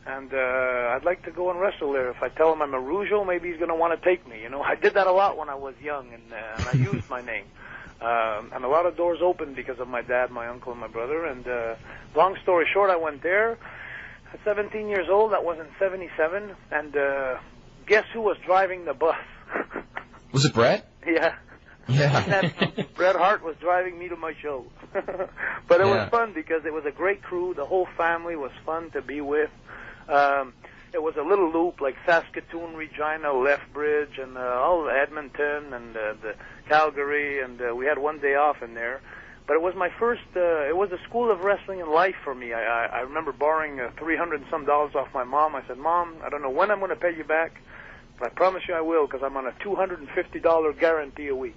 and I'd like to go and wrestle there. If I tell him I'm a Rougeau, maybe he's going to want to take me." You know, I did that a lot when I was young, and I used my name. And a lot of doors opened because of my dad, my uncle, and my brother. And long story short, I went there at 17 years old. That was in 77. And guess who was driving the bus? Was it Brett? Yeah. Yeah. Bret Hart was driving me to my show. But it was fun because it was a great crew. The whole family was fun to be with. It was a little loop like Saskatoon, Regina, Lethbridge, and all Edmonton and the Calgary, and we had one day off in there. But it was my first, it was a school of wrestling and life for me. I remember borrowing $300 and some off my mom. I said, "Mom, I don't know when I'm going to pay you back, but I promise you I will, because I'm on a $250 guarantee a week."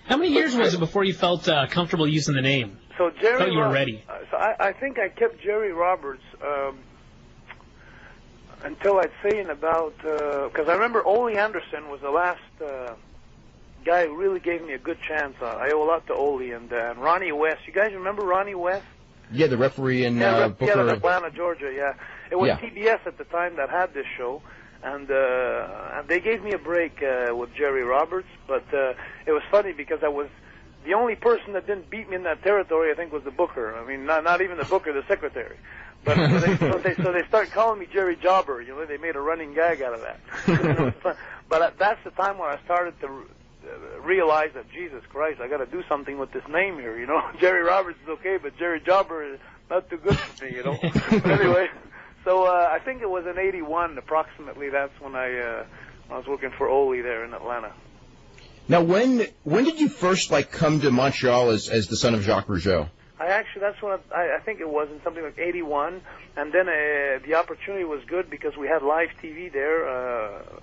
How many years was it before you felt comfortable using the name? So Jerry, thought you were ready. So I think I kept Jerry Roberts until I'd say in about, because I remember Ole Anderson was the last guy who really gave me a good chance. I owe a lot to Ole and Ronnie West. You guys remember Ronnie West? Yeah, the referee in Booker. Yeah, in Atlanta, Georgia. Yeah, it was Yeah. TBS at the time that had this show, and they gave me a break with Jerry Roberts. But it was funny because I was the only person that didn't beat me in that territory. I think was the Booker. I mean, not even the Booker, the secretary. But so they started calling me Jerry Jobber. You know, they made a running gag out of that. But that's the time where I started to realize that, Jesus Christ, I got to do something with this name here. You know, Jerry Roberts is okay, but Jerry Jobber is not too good for me. You know. But anyway, so I think it was in '81 approximately. That's when I was working for Ole there in Atlanta. Now, when did you first come to Montreal as the son of Jacques Rougeau? That's when I think it was in something like '81, and then the opportunity was good because we had live TV there.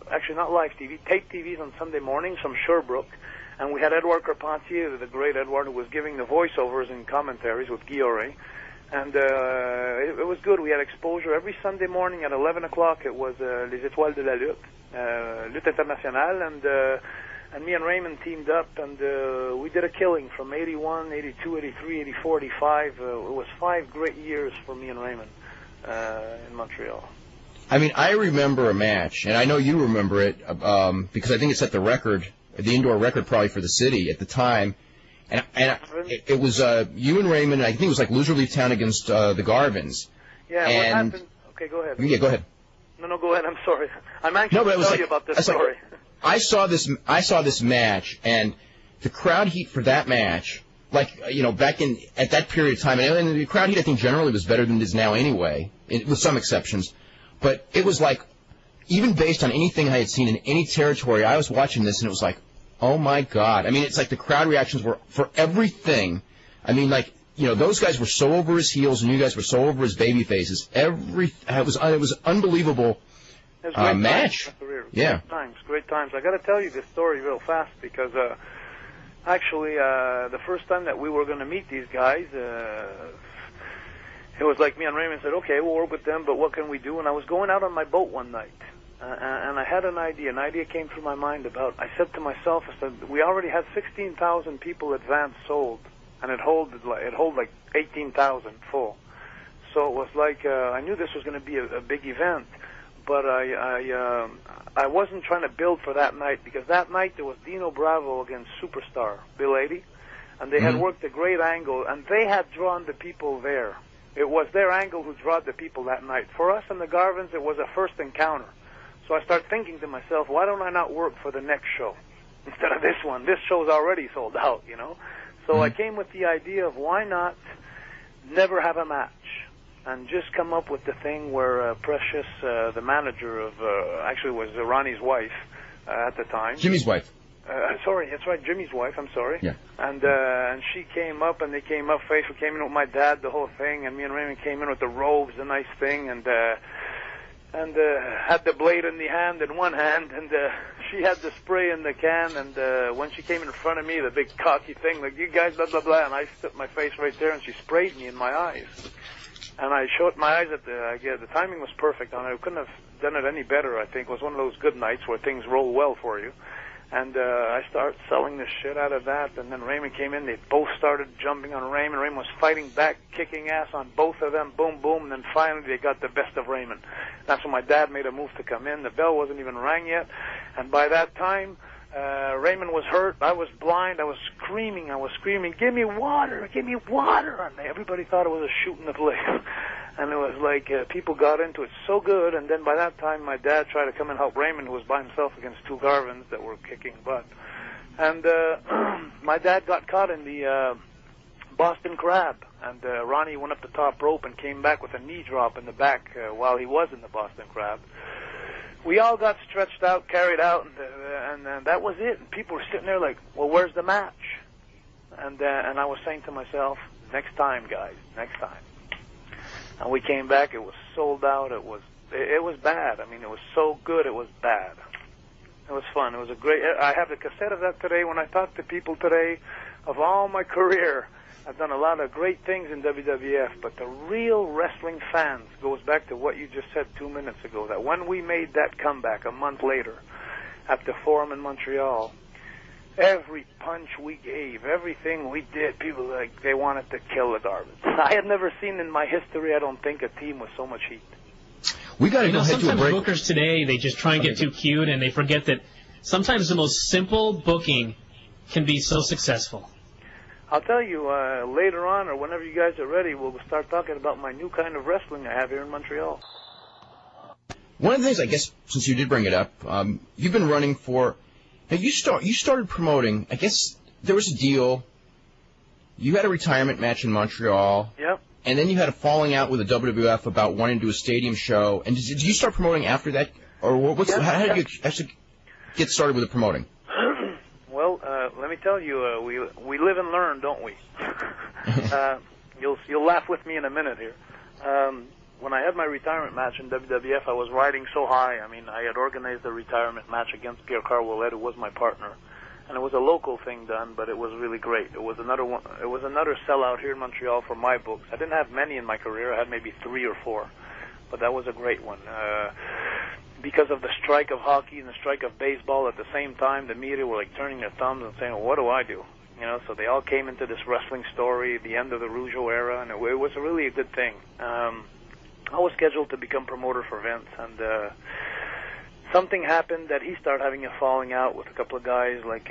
Actually, not live TV, tape TVs on Sunday mornings from Sherbrooke, and we had Edouard Carpentier, the great Edouard, who was giving the voiceovers and commentaries with Guy Auret, and it was good. We had exposure every Sunday morning at 11 o'clock. It was Les Étoiles de la Lutte, Lutte Internationale, and me and Raymond teamed up, and we did a killing from 81, 82, 83, 84, 85. It was 5 great years for me and Raymond in Montreal. I mean, I remember a match, and I know you remember it because I think it set the record, the indoor record probably for the city at the time. And it was you and Raymond, and I think it was like Loser Leave Town against the Garvins. Yeah, and what happened? Okay, go ahead. Yeah, go ahead. No, go ahead. I'm sorry. I'm anxious to tell you about this story. I saw this match, and the crowd heat for that match, back at that period of time, and the crowd heat I think generally was better than it is now anyway, with some exceptions. But it was like, even based on anything I had seen in any territory, I was watching this and it was like, oh my God. I mean, it's like the crowd reactions were for everything. I mean, those guys were so over his heels and you guys were so over his baby faces. It was unbelievable. It was match. Yeah. Great times. I got to tell you this story real fast because actually the first time that we were going to meet these guys, it was like me and Raymond said, okay, we'll work with them, but what can we do? And I was going out on my boat one night, and I had an idea. An idea came through my mind about, I said to myself, we already had 16,000 people advance sold, and it hold like 18,000 full. So it was like, I knew this was going to be a big event. But I wasn't trying to build for that night because that night there was Dino Bravo against Superstar, Bill 80, and they had worked a great angle, and they had drawn the people there. It was their angle who drew the people that night. For us and the Garvins, it was a first encounter. So I started thinking to myself, why don't I not work for the next show instead of this one? This show's already sold out, you know. So I came with the idea of why not never have a match and just come up with the thing where Precious, the manager of, actually was Ronnie's wife at the time. Jimmy's wife. Sorry, that's right, Jimmy's wife, I'm sorry. Yeah. And she came up, and they came up, Faithful came in with my dad, the whole thing, and me and Raymond came in with the robes, the nice thing, and had the blade in the hand, in one hand, and she had the spray in the can, and when she came in front of me, the big cocky thing, like, you guys, blah, blah, blah, and I stuck my face right there, and she sprayed me in my eyes. And I showed my eyes at the timing was perfect, and I couldn't have done it any better, I think. It was one of those good nights where things roll well for you. And I started selling the shit out of that, and then Raymond came in. They both started jumping on Raymond. Raymond was fighting back, kicking ass on both of them, boom, boom, and then finally they got the best of Raymond. That's when my dad made a move to come in. The bell wasn't even rang yet, and by that time, Raymond was hurt. I was blind. I was screaming, give me water, and everybody thought it was a shoot in the place. And it was like people got into it so good, and then by that time my dad tried to come and help Raymond, who was by himself against two Garvins that were kicking butt. And my dad got caught in the Boston Crab, and Ronnie went up the top rope and came back with a knee drop in the back while he was in the Boston Crab. We all got stretched out, carried out, and that was it. And people were sitting there like, well, where's the match? And I was saying to myself, next time, guys, next time. And we came back. It was sold out. It was bad. I mean, it was so good. It was bad. It was fun. It was a great. I have the cassette of that today. When I talk to people today, of all my career, I've done a lot of great things in WWF. But the real wrestling fans goes back to what you just said 2 minutes ago. That when we made that comeback a month later at the Forum in Montreal, every punch we gave, everything we did, people like they wanted to kill the Garvins. I had never seen in my history, I don't think, a team with so much heat. We got to go ahead to a break. Sometimes bookers today, they just try and get too cute, and they forget that sometimes the most simple booking can be so successful. I'll tell you, later on, or whenever you guys are ready, we'll start talking about my new kind of wrestling I have here in Montreal. One of the things, I guess, since you did bring it up, you've been running for... Now, you started promoting, I guess there was a deal. You had a retirement match in Montreal. Yep. And then you had a falling out with the WWF about wanting to do a stadium show. And did you start promoting after that? Or how did you actually get started with the promoting? Well, let me tell you, we live and learn, don't we? You'll laugh with me in a minute here. When I had my retirement match in WWF, I was riding so high. I mean, I had organized a retirement match against Pierre Carwillet, who was my partner, and it was a local thing done, but it was really great. It was another one. It was another sellout here in Montreal for my books. I didn't have many in my career. I had maybe 3 or 4, but that was a great one. Because of the strike of hockey and the strike of baseball at the same time, the media were like turning their thumbs and saying, well, "What do I do?" You know, so they all came into this wrestling story, the end of the Rougeau era, and it was really a good thing. I was scheduled to become promoter for Vince, and something happened that he started having a falling out with a couple of guys, like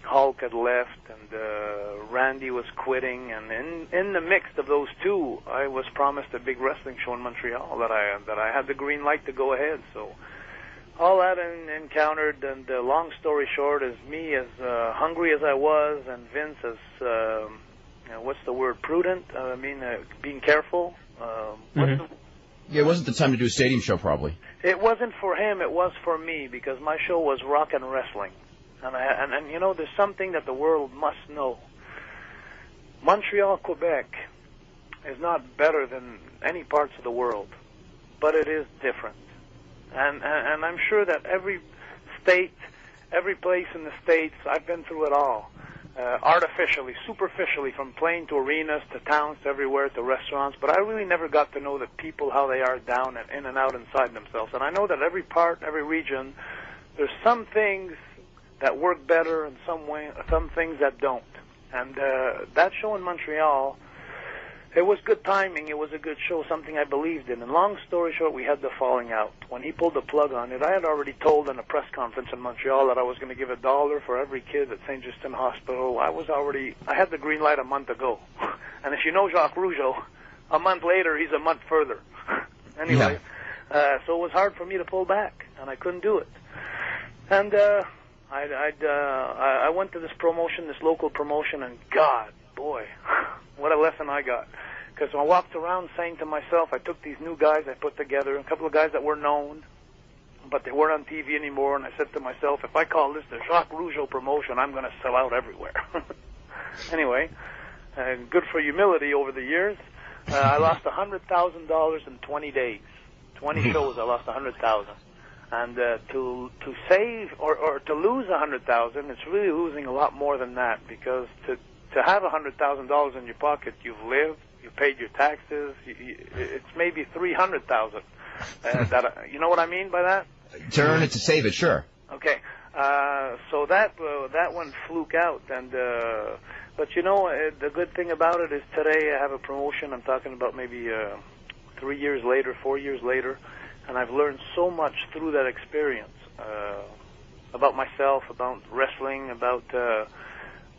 Hulk had left, and Randy was quitting, and in the mix of those two, I was promised a big wrestling show in Montreal that I had the green light to go ahead. So all that encountered, and long story short, is me as hungry as I was, and Vince as what's the word, prudent? I mean, being careful. Yeah, it wasn't the time to do a stadium show, probably. It wasn't for him. It was for me, because my show was rock and wrestling. And you know, there's something that the world must know. Montreal, Quebec is not better than any parts of the world, but it is different. And I'm sure that every state, every place in the States, I've been through it all. Artificially, superficially, from playing to arenas, to towns, to everywhere, to restaurants, but I really never got to know the people, how they are down and in and out inside themselves. And I know that every part, every region, there's some things that work better and some things that don't. And that show in Montreal, it was good timing. It was a good show, something I believed in. And long story short, we had the falling out. When he pulled the plug on it, I had already told in a press conference in Montreal that I was going to give $1 for every kid at St. Justin Hospital. I had the green light a month ago. And if you know Jacques Rougeau, a month later, he's a month further. Anyway, so it was hard for me to pull back, and I couldn't do it. And I went to this promotion, this local promotion, and God, boy, what a lesson I got. Because I walked around saying to myself, I took these new guys I put together, a couple of guys that were known, but they weren't on TV anymore, and I said to myself, if I call this the Jacques Rougeau promotion, I'm going to sell out everywhere. Anyway, good for humility over the years. I lost $100,000 in 20 days. 20 shows, I lost $100,000. And to save or to lose $100,000, it's really losing a lot more than that, because to have $100,000 in your pocket, you've lived, you paid your taxes. It's maybe $300,000. You know what I mean by that? To earn it, to save it, sure. Okay. So that one fluke out, and but you know, the good thing about it is today I have a promotion. I'm talking about maybe 3 years later, 4 years later, and I've learned so much through that experience about myself, about wrestling, about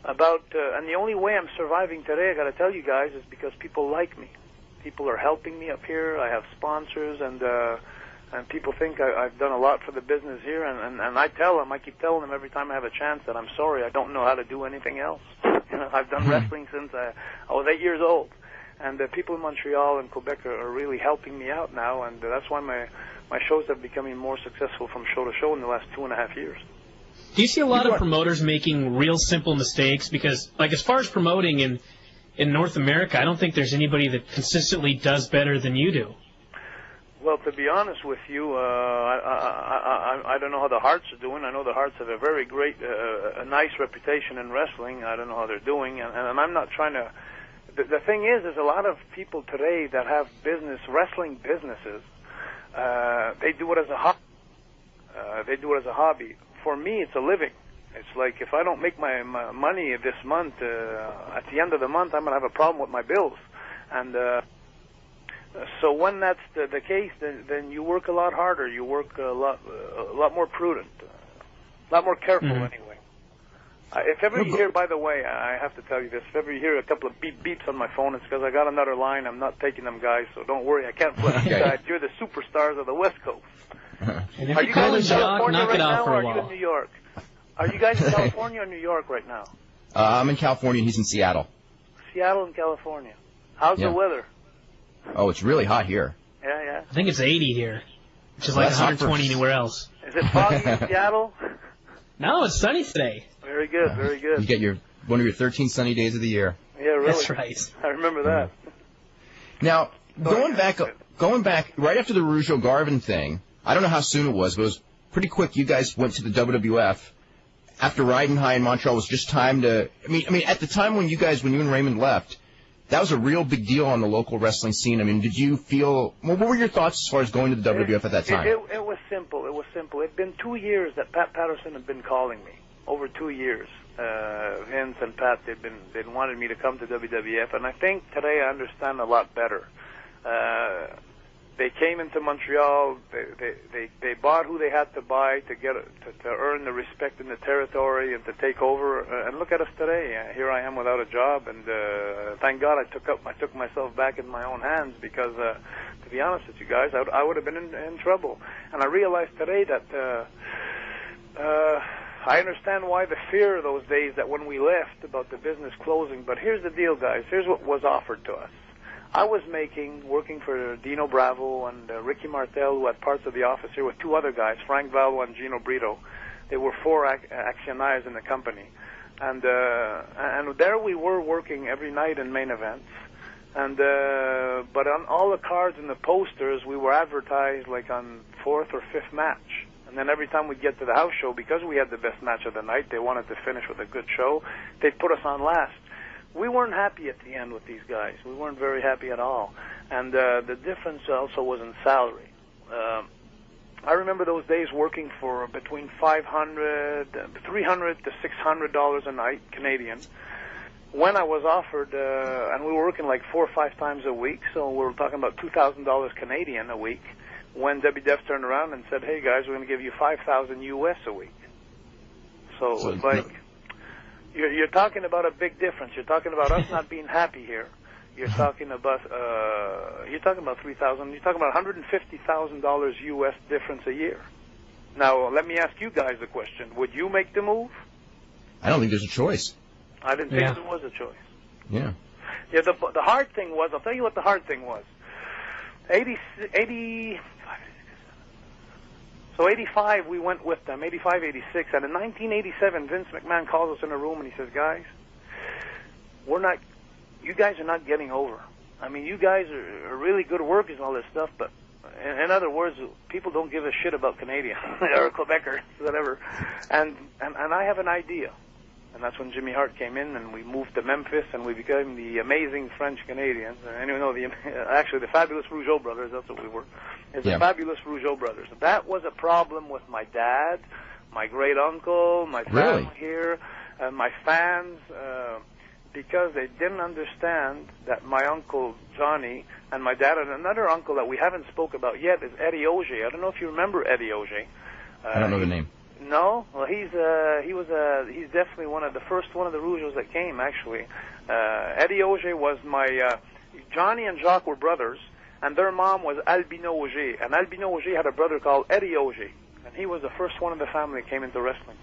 and the only way I'm surviving today, I got to tell you guys, is because people like me. People are helping me up here. I have sponsors, and people think I've done a lot for the business here, and I keep telling them every time I have a chance that I'm sorry, I don't know how to do anything else. You know, I've done wrestling since I was 8 years old, and the people in Montreal and Quebec are really helping me out now, and that's why my shows have become more successful from show to show in the last 2.5 years. Do you see a lot of promoters making real simple mistakes? Because, like, as far as promoting in North America, I don't think there's anybody that consistently does better than you do. Well, to be honest with you, I don't know how the Hearts are doing. I know the Hearts have a very great, a nice reputation in wrestling. I don't know how they're doing, and I'm not trying to. The thing is, there's a lot of people today that have wrestling businesses. They do it as a hobby. For me, it's a living. It's like if I don't make my money this month, at the end of the month, I'm going to have a problem with my bills. And so when that's the case, then you work a lot harder. You work a lot more prudent, a lot more careful anyway. If ever you hear, by the way, I have to tell you this, if ever you hear a couple of beeps on my phone, it's because I got another line. I'm not taking them, guys, so don't worry. I can't play you guys. You're the superstars of the West Coast. Are you guys in California right now, or are you in New York? Are you guys in California or New York right now? I'm in California, and he's in Seattle. Seattle and California. How's the weather? Oh, it's really hot here. Yeah. I think it's 80 here, which is like 120 anywhere else. Is it foggy in Seattle? No, it's sunny today. Very good, very good. You get one of your 13 sunny days of the year. Yeah, really. That's right. I remember that. Now, going back right after the Rougeau Garvin thing, I don't know how soon it was, but it was pretty quick. You guys went to the WWF. After riding high in Montreal, it was just time to. I mean, at the time when you and Raymond left, that was a real big deal on the local wrestling scene. I mean, did you feel? Well, what were your thoughts as far as going to the WWF at that time? It was simple. It was simple. It'd been 2 years that Pat Patterson had been calling me. Over 2 years, Vince and Pat, they'd wanted me to come to WWF, and I think today I understand a lot better. They came into Montreal. They bought who they had to buy to earn the respect in the territory and to take over. And look at us today. Here I am without a job, and thank God I took myself back in my own hands, because to be honest with you guys, I would have been in trouble. And I realized today that I understand why the fear of those days, that when we left about the business closing. But here's the deal, guys. Here's what was offered to us. I was working for Dino Bravo and Ricky Martel, who had parts of the office here, with two other guys, Frank Vallo and Gino Brito. They were 4 actionnaires in the company. And there we were working every night in main events. And but on all the cards and the posters, we were advertised like on 4th or 5th match. And then every time we'd get to the house show, because we had the best match of the night, they wanted to finish with a good show, they'd put us on last. We weren't happy at the end with these guys. We weren't very happy at all. And the difference also was in salary. I remember those days working for between $300 to $600 a night, Canadian. When I was offered, and we were working like 4 or 5 times a week, so we were talking about $2,000 Canadian a week, when WWF turned around and said, hey guys, we're going to give you $5,000 US a week. So it was like, you're talking about a big difference. You're talking about us not being happy here. You're talking about $3,000. You're talking about $150,000 US difference a year. Now, let me ask you guys a question. Would you make the move? I don't think there's a choice. I didn't think there was a choice. Yeah. Yeah, the hard thing was, I'll tell you what the hard thing was. 85, we went with them, 85, 86, and in 1987, Vince McMahon calls us in a room and he says, guys, you guys are not getting over. I mean, you guys are really good workers and all this stuff, but in other words, people don't give a shit about Canadians or Quebecers, whatever. And I have an idea. And that's when Jimmy Hart came in, and we moved to Memphis, and we became the amazing French Canadians. Anyone know actually the fabulous Rougeau brothers? That's what we were. It's the fabulous Rougeau brothers. That was a problem with my dad, my great uncle, my family here, and my fans, because they didn't understand that my uncle Johnny and my dad and another uncle that we haven't spoke about yet is Eddie Auger. I don't know if you remember Eddie Auger. I don't know the name. No, well, he's definitely one of the Rougeaus that came, actually. Eddie Auger was Johnny and Jacques were brothers, and their mom was Albino Auger, and Albino Auger had a brother called Eddie Auger, and he was the first one in the family that came into wrestling.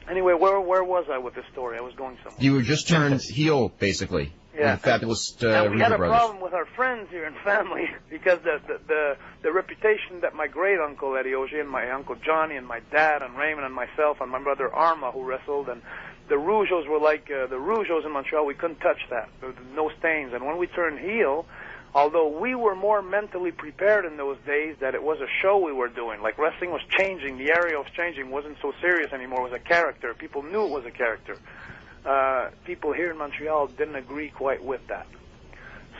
Anyway, where was I with this story? I was going somewhere. You were just turned heel, basically. Yeah. The fabulous and we had a brothers. problem with our friends here and family because the reputation that my great uncle Eddie Auger and my uncle Johnny and my dad and Raymond and myself and my brother Arma who wrestled, and the Rougeaus were like the Rougeaus in Montreal. We couldn't touch that. There were no stains. And when we turned heel, although we were more mentally prepared in those days that it was a show we were doing, like wrestling was changing, the area was changing, wasn't so serious anymore, it was a character. People knew it was a character. People here in Montreal didn't agree quite with that.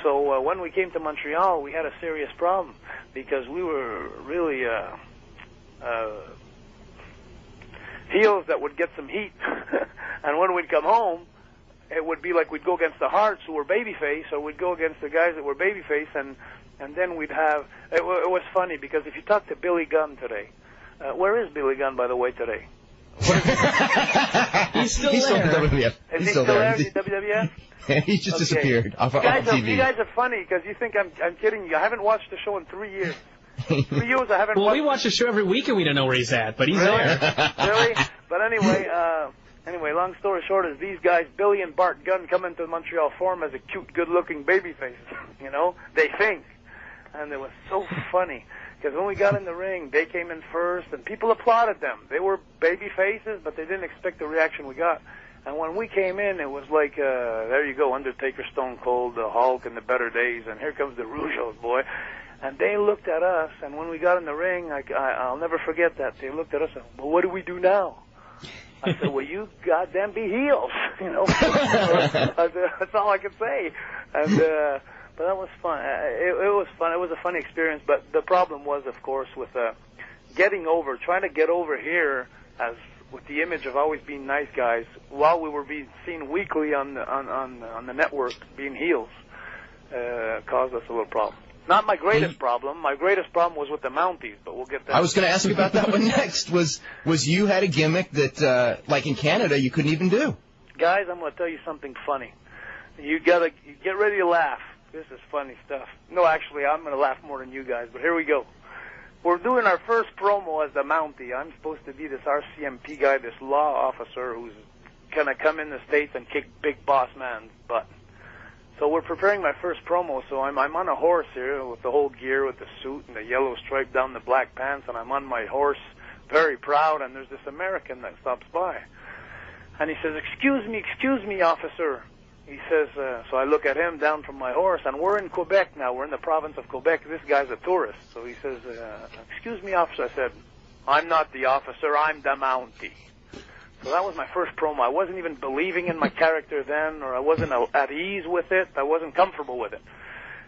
So when we came to Montreal, we had a serious problem because we were really heels that would get some heat. And when we'd come home, it would be like we'd go against the Hearts who were babyface, or we'd go against the guys that were babyface, and then we'd have... It was funny because if you talk to Billy Gunn today... where is Billy Gunn, by the way, today? He's still He's there. still WWF. Is he still there? Is he WWF? He just disappeared off TV. You guys are funny because you think I'm kidding you. I haven't watched the show in 3 years. 3 years I haven't watched... Well, we watch the show every week and we don't know where he's at, but he's there. Really? But anyway, long story short is these guys, Billy and Bart Gunn, come into Montreal Forum as a cute, good-looking babyface. You know? They think. And it was so funny. Because when we got in the ring, they came in first, and people applauded them. They were baby faces, but they didn't expect the reaction we got. And when we came in, it was like, there you go, Undertaker, Stone Cold, the Hulk, and the better days, and here comes the Rougeaus, boy. And they looked at us, and when we got in the ring, I'll never forget that. They looked at us and, well, what do we do now? I said, well, you goddamn be heels, you know. That's all I could say. And, but that was fun. It was fun. It was a funny experience. But the problem was, of course, with getting over, trying to get over here as with the image of always being nice guys, while we were being seen weekly on the network being heels, caused us a little problem. Not my greatest problem. My greatest problem was with the Mounties, but we'll get that. I was going to ask you about that one next. Was you had a gimmick that, like in Canada, you couldn't even do? Guys, I'm going to tell you something funny. You get ready to laugh. This is funny stuff. No, actually, I'm going to laugh more than you guys, but here we go. We're doing our first promo as the Mountie. I'm supposed to be this RCMP guy, this law officer who's going to come in the States and kick Big Boss Man's butt. So we're preparing my first promo, so I'm on a horse here with the whole gear, with the suit and the yellow stripe down the black pants, and I'm on my horse, very proud, and there's this American that stops by. And he says, excuse me, officer. He says, so I look at him down from my horse, and we're in Quebec now. We're in the province of Quebec. This guy's a tourist. So he says, excuse me, officer. I said, I'm not the officer. I'm the Mountie. So that was my first promo. I wasn't even believing in my character then, or I wasn't at ease with it. I wasn't comfortable with it.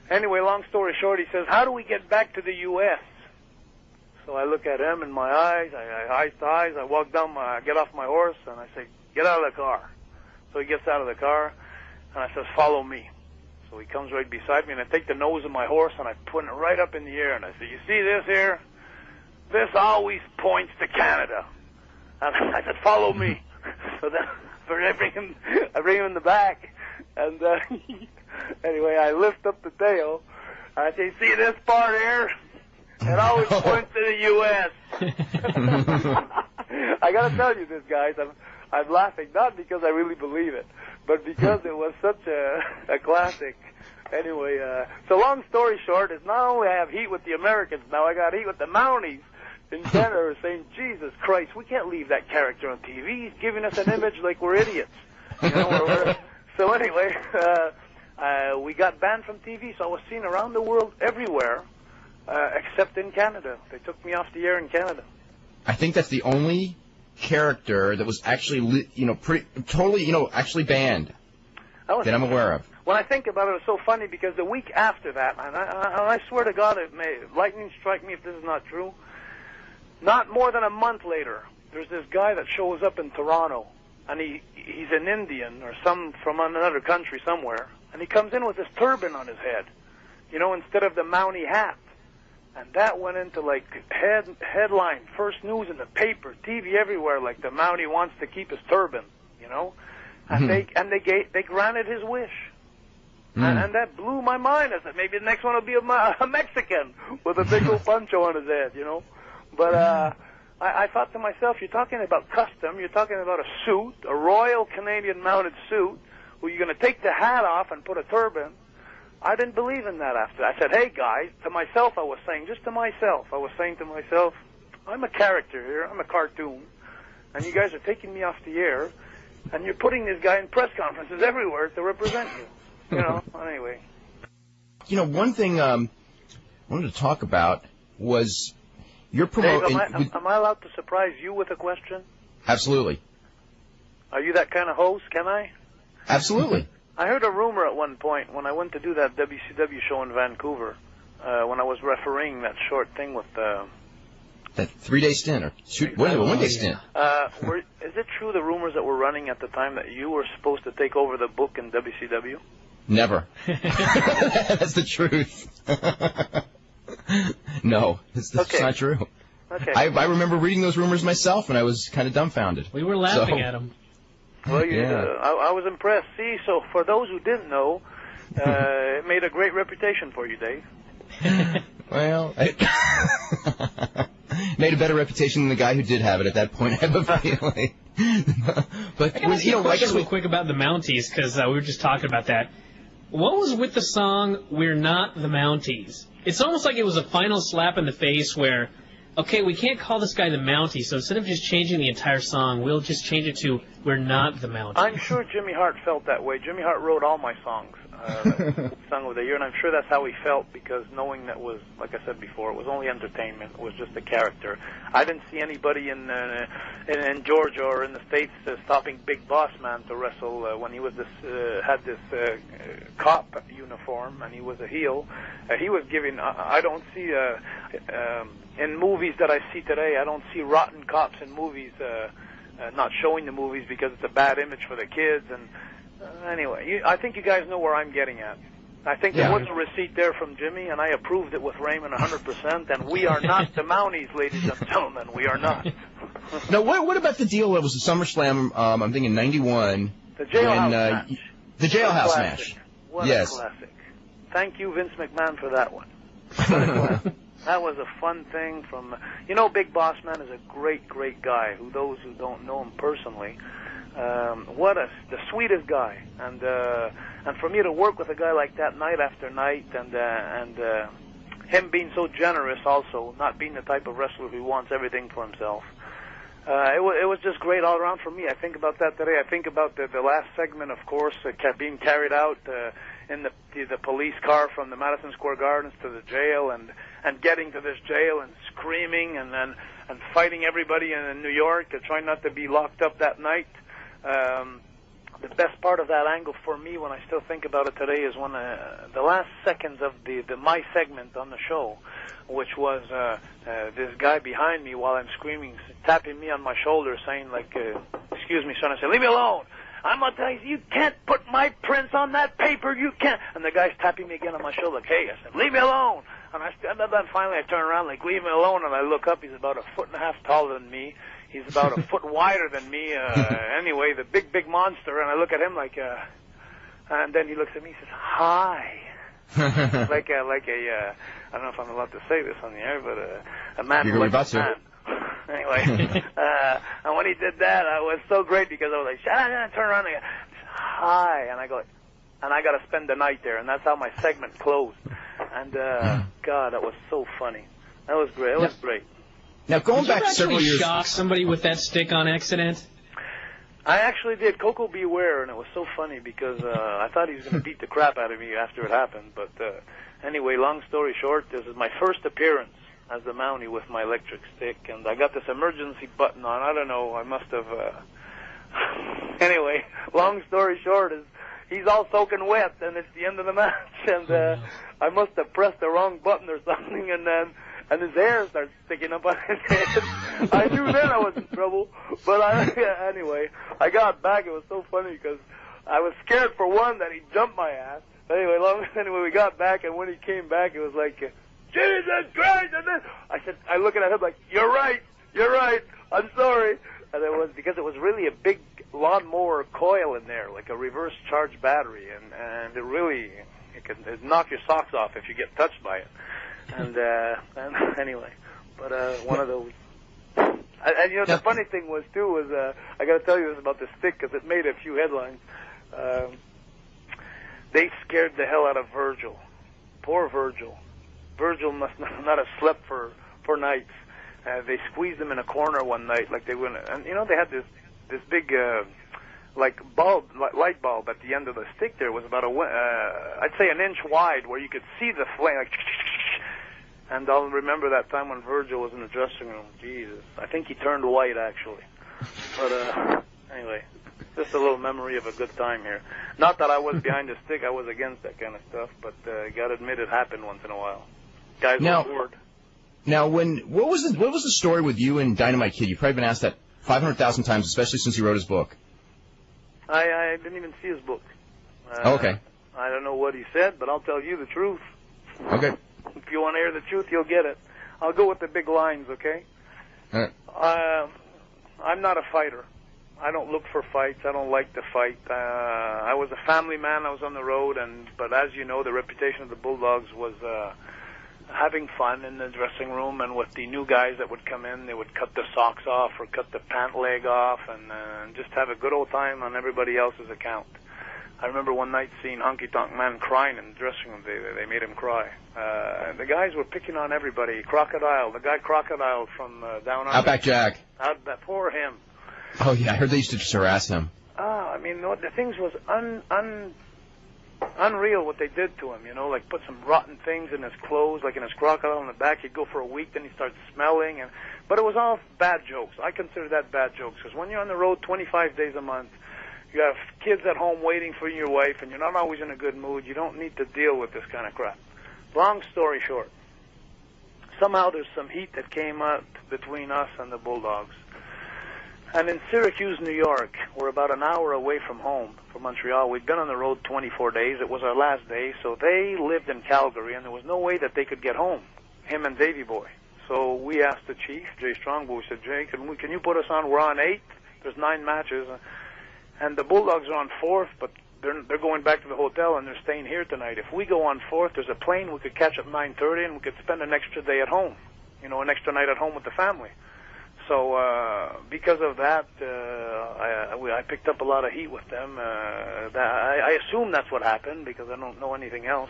Anyway, long story short, he says, how do we get back to the U.S.? So I look at him in my eyes. I eyes to eyes. I walk down I get off my horse, and I say, get out of the car. So he gets out of the car. And I says, follow me. So he comes right beside me, and I take the nose of my horse, and I put it right up in the air, and I say, you see this here? This always points to Canada. And I said, follow me. So then I bring him in the back, and anyway, I lift up the tail, and I say, see this part here? It always points to the U.S. I got to tell you this, guys. I'm laughing not because I really believe it, but because it was such a classic. Anyway, so long story short is not only I have heat with the Americans now, I got heat with the Mounties in Canada saying, Jesus Christ, we can't leave that character on TV. He's giving us an image like we're idiots. You know, so anyway, we got banned from TV, so I was seen around the world everywhere except in Canada. They took me off the air in Canada. I think that's the only character that was actually, totally, actually banned that I'm aware of. When I think about it, it's so funny because the week after that, and I swear to God, lightning strike me if this is not true, not more than a month later, there's this guy that shows up in Toronto, and he's an Indian or from another country somewhere, and he comes in with this turban on his head, instead of the Mountie hat. And that went into, like, headline, first news in the paper, TV everywhere, like the Mountie wants to keep his turban, And they granted his wish. And that blew my mind. I said, maybe the next one will be a Mexican with a big old poncho on his head, But I thought to myself, you're talking about custom, you're talking about a suit, a Royal Canadian mounted suit, where you're going to take the hat off and put a turban. I didn't believe in that after. I said, hey, guys, to myself I was saying to myself, I'm a character here, I'm a cartoon, and you guys are taking me off the air, and you're putting this guy in press conferences everywhere to represent you. Anyway. One thing I wanted to talk about was your promotion. Am I allowed to surprise you with a question? Absolutely. Are you that kind of host? Can I? Absolutely. I heard a rumor at one point when I went to do that WCW show in Vancouver, when I was refereeing that short thing with that 3-day stint or one-day stint. Is it true the rumors that were running at the time that you were supposed to take over the book in WCW? Never. That's the truth. No, it's not true. Okay. I remember reading those rumors myself, and I was kind of dumbfounded. We were laughing at them. Well, I was impressed. See, so for those who didn't know, it made a great reputation for you, Dave. Well, made a better reputation than the guy who did have it at that point, I have a feeling. But I can ask you a question real quick about the Mounties, because we were just talking about that. What was with the song, We're Not the Mounties? It's almost like it was a final slap in the face where, okay, we can't call this guy the Mountie, so instead of just changing the entire song, we'll just change it to We're Not the Mountie. I'm sure Jimmy Hart felt that way. Jimmy Hart wrote all my songs, sung over the year, and I'm sure that's how he felt, because knowing that was, like I said before, it was only entertainment. It was just a character. I didn't see anybody in Georgia or in the States stopping Big Boss Man to wrestle when he was had this cop uniform, and he was a heel. He was giving, I don't see... in movies that I see today, I don't see rotten cops in movies not showing the movies because it's a bad image for the kids. And anyway, I think you guys know where I'm getting at. I think there was a receipt there from Jimmy, and I approved it with Raymond 100%. And we are not the Mounties, ladies and gentlemen. We are not. Now, what about the deal that was at SummerSlam? I'm thinking '91. The Jailhouse match. The Jailhouse match. What a classic. Thank you, Vince McMahon, for that one. That was a fun thing from... Big Boss Man is a great, great guy. Those who don't know him personally, the sweetest guy. And for me to work with a guy like that night after night, and him being so generous also, not being the type of wrestler who wants everything for himself. It was just great all around for me. I think about that today. I think about the last segment, of course, being carried out in the police car from the Madison Square Gardens to the jail, and getting to this jail and screaming and fighting everybody in New York, trying not to be locked up that night. The best part of that angle for me, when I still think about it today, is when the last seconds of my segment on the show, which was this guy behind me while I'm screaming, tapping me on my shoulder, saying like, "Excuse me, son." I said, "Leave me alone. I'm gonna tell you, you can't put my prints on that paper. You can't." And the guy's tapping me again on my shoulder, like, "Hey," I said, "leave me alone." And then finally I turn around, like, "Leave me alone." And I look up. He's about 1.5 feet taller than me. He's about a foot wider than me. Anyway, the big monster. And I look at him like, and then he looks at me and says, "Hi." like a I don't know if I'm allowed to say this on the air, but a man You're who about likes a man. Anyway, and when he did that, I was so great because I was like, shut up, and I turn around and I go, hi, and I go, and I got to spend the night there, and that's how my segment closed. And God, that was so funny. That was great. It was great. Now going back several years. Did you actually shock somebody with that stick on accident? I actually did. Coco Beware, and it was so funny because I thought he was going to beat the crap out of me after it happened. But anyway, long story short, this is my first appearance as the Mountie with my electric stick, and I got this emergency button on. I don't know. I must have. Anyway, long story short is he's all soaking wet, and it's the end of the match, and I must have pressed the wrong button or something, and his hair starts sticking up on his head. I knew then I was in trouble, but anyway, I got back. It was so funny because I was scared for one that he jumped my ass. Anyway, we got back, and when he came back, it was like, Jesus Christ! And then I looking at him like, you're right, I'm sorry. And it was because it was really a big lawnmower coil in there, like a reverse charge battery, and it really it'd knock your socks off if you get touched by it. And anyway, but one of those. And you know, the funny thing was I got to tell you this about the stick because it made a few headlines. They scared the hell out of Virgil. Poor Virgil. Virgil must not have slept for nights. They squeezed him in a corner one night, like they went, and you know they had this big like light bulb at the end of the stick. There was about I'd say an inch wide, where you could see the flame. Like, and I'll remember that time when Virgil was in the dressing room. Jesus, I think he turned white actually. But anyway, just a little memory of a good time here. Not that I was behind the stick; I was against that kind of stuff. But you got to admit, it happened once in a while. Guys were bored. Now, what was the story with you and Dynamite Kid? You've probably been asked that 500,000 times, especially since he wrote his book. I didn't even see his book. Okay. I don't know what he said, but I'll tell you the truth. Okay. If you want to hear the truth, you'll get it. I'll go with the big lines, okay? All right. I'm not a fighter. I don't look for fights. I don't like to fight. I was a family man. I was on the road, but as you know, the reputation of the Bulldogs was having fun in the dressing room, and with the new guys that would come in, they would cut the socks off or cut the pant leg off and just have a good old time on everybody else's account. I remember one night seeing Honky Tonk Man crying in the dressing room. They made him cry. The guys were picking on everybody. The guy Crocodile from down under. Outback Jack. Poor him. Oh, yeah, I heard they used to just harass him. I mean, the things was unreal what they did to him, you know, like put some rotten things in his clothes, like in his crocodile in the back. He'd go for a week, then he starts smelling. But it was all bad jokes. I consider that bad jokes, because when you're on the road 25 days a month, you have kids at home waiting for your wife, and you're not always in a good mood. You don't need to deal with this kind of crap. Long story short, somehow there's some heat that came up between us and the Bulldogs. And in Syracuse, New York, we're about an hour away from home, from Montreal. We'd been on the road 24 days. It was our last day, so they lived in Calgary, and there was no way that they could get home, him and Davy Boy. So we asked the chief, Jay Strongbow, we said, Jay, can you put us on? We're on 8th. There's 9 matches. And the Bulldogs are on 4th, but they're going back to the hotel, and they're staying here tonight. If we go on 4th, there's a plane we could catch at 9:30, and we could spend an extra day at home, you know, an extra night at home with the family. So because of that, I picked up a lot of heat with them. I assume that's what happened because I don't know anything else.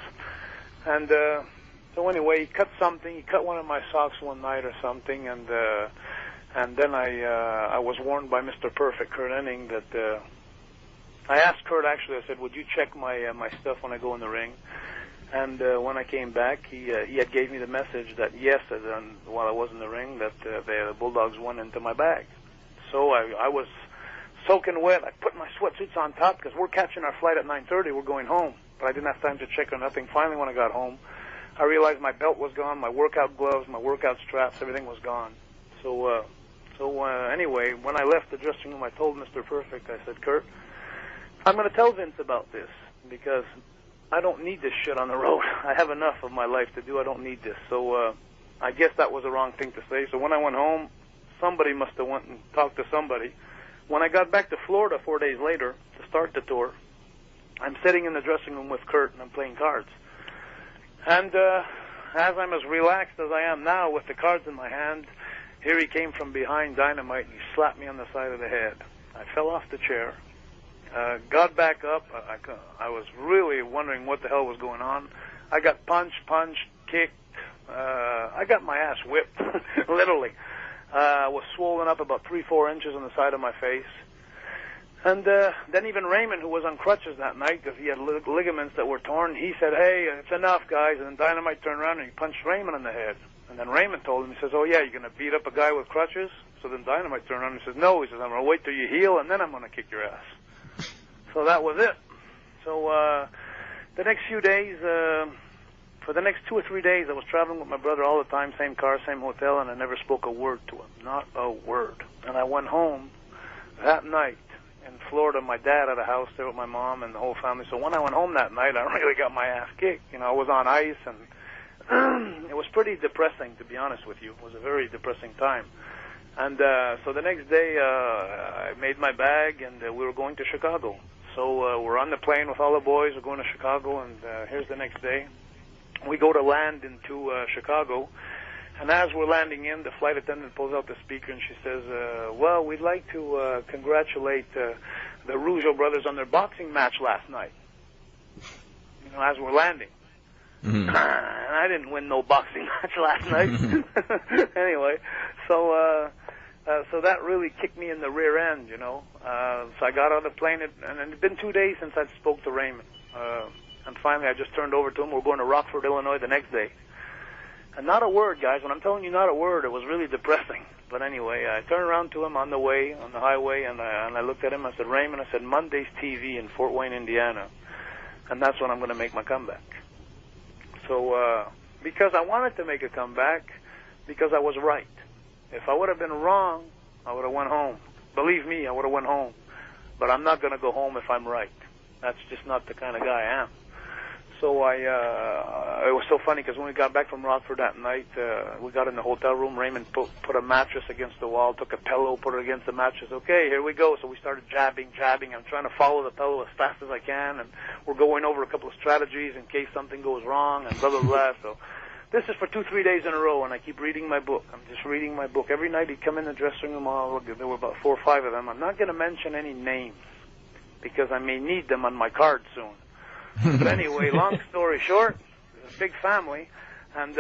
And so anyway, he cut something. He cut one of my socks one night or something, and then I was warned by Mr. Perfect, Kurt Hennig, that I asked Kurt actually. I said, "Would you check my stuff when I go in the ring?" And when I came back, he had gave me the message that yes, while I was in the ring, that the Bulldogs went into my bag. So I was soaking wet. I put my sweatsuits on top because we're catching our flight at 9:30. We're going home, but I didn't have time to check or nothing. Finally, when I got home, I realized my belt was gone, my workout gloves, my workout straps, everything was gone. So anyway, when I left the dressing room, I told Mr. Perfect, I said, Kurt, I'm going to tell Vince about this because I don't need this shit on the road. I have enough of my life to do. I don't need this. So I guess that was the wrong thing to say. So when I went home, somebody must have went and talked to somebody. When I got back to Florida 4 days later to start the tour, I'm sitting in the dressing room with Kurt and I'm playing cards. And as I'm as relaxed as I am now with the cards in my hand, here he came from behind Dynamite, and he slapped me on the side of the head. I fell off the chair, got back up. I was really wondering what the hell was going on. I got punched, kicked. I got my ass whipped, literally. I was swollen up about 3-4 inches on the side of my face. And then even Raymond, who was on crutches that night because he had ligaments that were torn, he said, "Hey, it's enough, guys." And then Dynamite turned around and he punched Raymond in the head. And then Raymond told him, he says, "Oh, yeah, you're going to beat up a guy with crutches?" So then Dynamite turned around and says, "No." He says, "I'm going to wait till you heal, and then I'm going to kick your ass." So that was it. So the next few days, for the next 2 or 3 days, I was traveling with my brother all the time, same car, same hotel, and I never spoke a word to him, not a word. And I went home that night in Florida. My dad had a house there with my mom and the whole family. So when I went home that night, I really got my ass kicked. You know, I was on ice, and it was pretty depressing, to be honest with you. It was a very depressing time. And so the next day, I made my bag, and we were going to Chicago. So we're on the plane with all the boys. We're going to Chicago, and here's the next day. We go to land into Chicago, and as we're landing in, the flight attendant pulls out the speaker, and she says, "Well, we'd like to congratulate the Rougeau brothers on their boxing match last night." You know, as we're landing. Mm-hmm. And I didn't win no boxing match last night. Anyway, so that really kicked me in the rear end, you know. So I got on the plane, and it had been 2 days since I'd spoke to Raymond. And finally, I just turned over to him. We're going to Rockford, Illinois the next day. And not a word, guys. When I'm telling you not a word, it was really depressing. But anyway, I turned around to him on the way, on the highway, and I looked at him. I said, "Raymond," I said, "Monday's TV in Fort Wayne, Indiana. And that's when I'm going to make my comeback." So, because I wanted to make a comeback, because I was right. If I would have been wrong, I would have went home. Believe me, I would have went home. But I'm not going to go home if I'm right. That's just not the kind of guy I am. So it was so funny because when we got back from Rockford that night, we got in the hotel room. Raymond put a mattress against the wall, took a pillow, put it against the mattress. "Okay, here we go." So we started jabbing. I'm trying to follow the pillow as fast as I can, and we're going over a couple of strategies in case something goes wrong, and blah, blah, blah. So this is for 2-3 days in a row, and I keep reading my book. I'm just reading my book. Every night he'd come in the dressing room. There were about 4 or 5 of them. I'm not going to mention any names because I may need them on my card soon. But anyway, long story short, it was a big family, and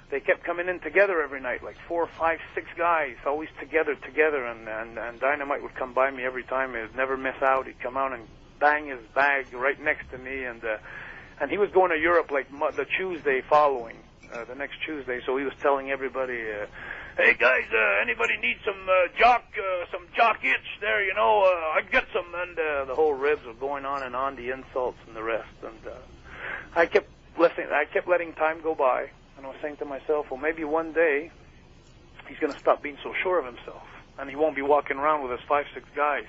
they kept coming in together every night, like 4, 5, 6 guys, always together, and Dynamite would come by me every time. He'd never miss out. He'd come out and bang his bag right next to me, and he was going to Europe like the Tuesday following, the next Tuesday, so he was telling everybody, "Hey guys, anybody need some Jacques itch there, you know, I'd get some," and the whole ribs were going on, the insults and the rest, and I kept letting time go by, and I was saying to myself, well, maybe one day he's going to stop being so sure of himself, and he won't be walking around with his 5, 6 guys,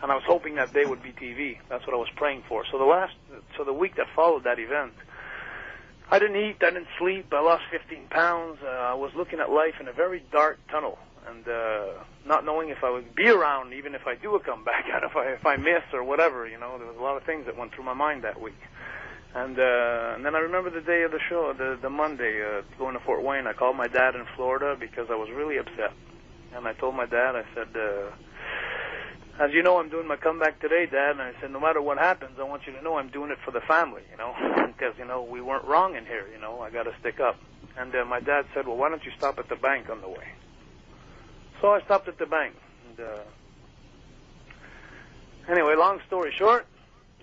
and I was hoping that day would be TV. That's what I was praying for. So the week that followed that event, I didn't eat, I didn't sleep, I lost 15 pounds. I was looking at life in a very dark tunnel, and not knowing if I would be around, even if I do a comeback, and if I miss or whatever, you know. There was a lot of things that went through my mind that week. And then I remember the day of the show, the Monday, going to Fort Wayne. I called my dad in Florida because I was really upset. And I told my dad, I said, "As you know, I'm doing my comeback today, Dad." And I said, "No matter what happens, I want you to know I'm doing it for the family, you know, because, you know, we weren't wrong in here, you know, I got to stick up." And my dad said, "Well, why don't you stop at the bank on the way?" So I stopped at the bank. And anyway, long story short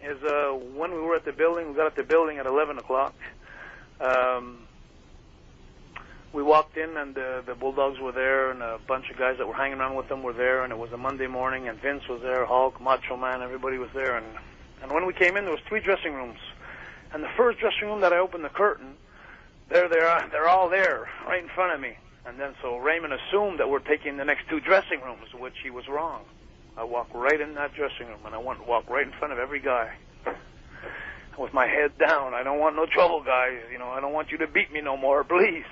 is when we were at the building, we got at the building at 11 o'clock. We walked in, and the Bulldogs were there, and a bunch of guys that were hanging around with them were there, and it was a Monday morning, and Vince was there, Hulk, Macho Man, everybody was there. And when we came in, there was 3 dressing rooms. And the first dressing room that I opened the curtain, they're all there, right in front of me. And then so Raymond assumed that we're taking the next 2 dressing rooms, which he was wrong. I walked right in that dressing room, and I walked right in front of every guy with my head down. "I don't want no trouble, guys. You know, I don't want you to beat me no more, please."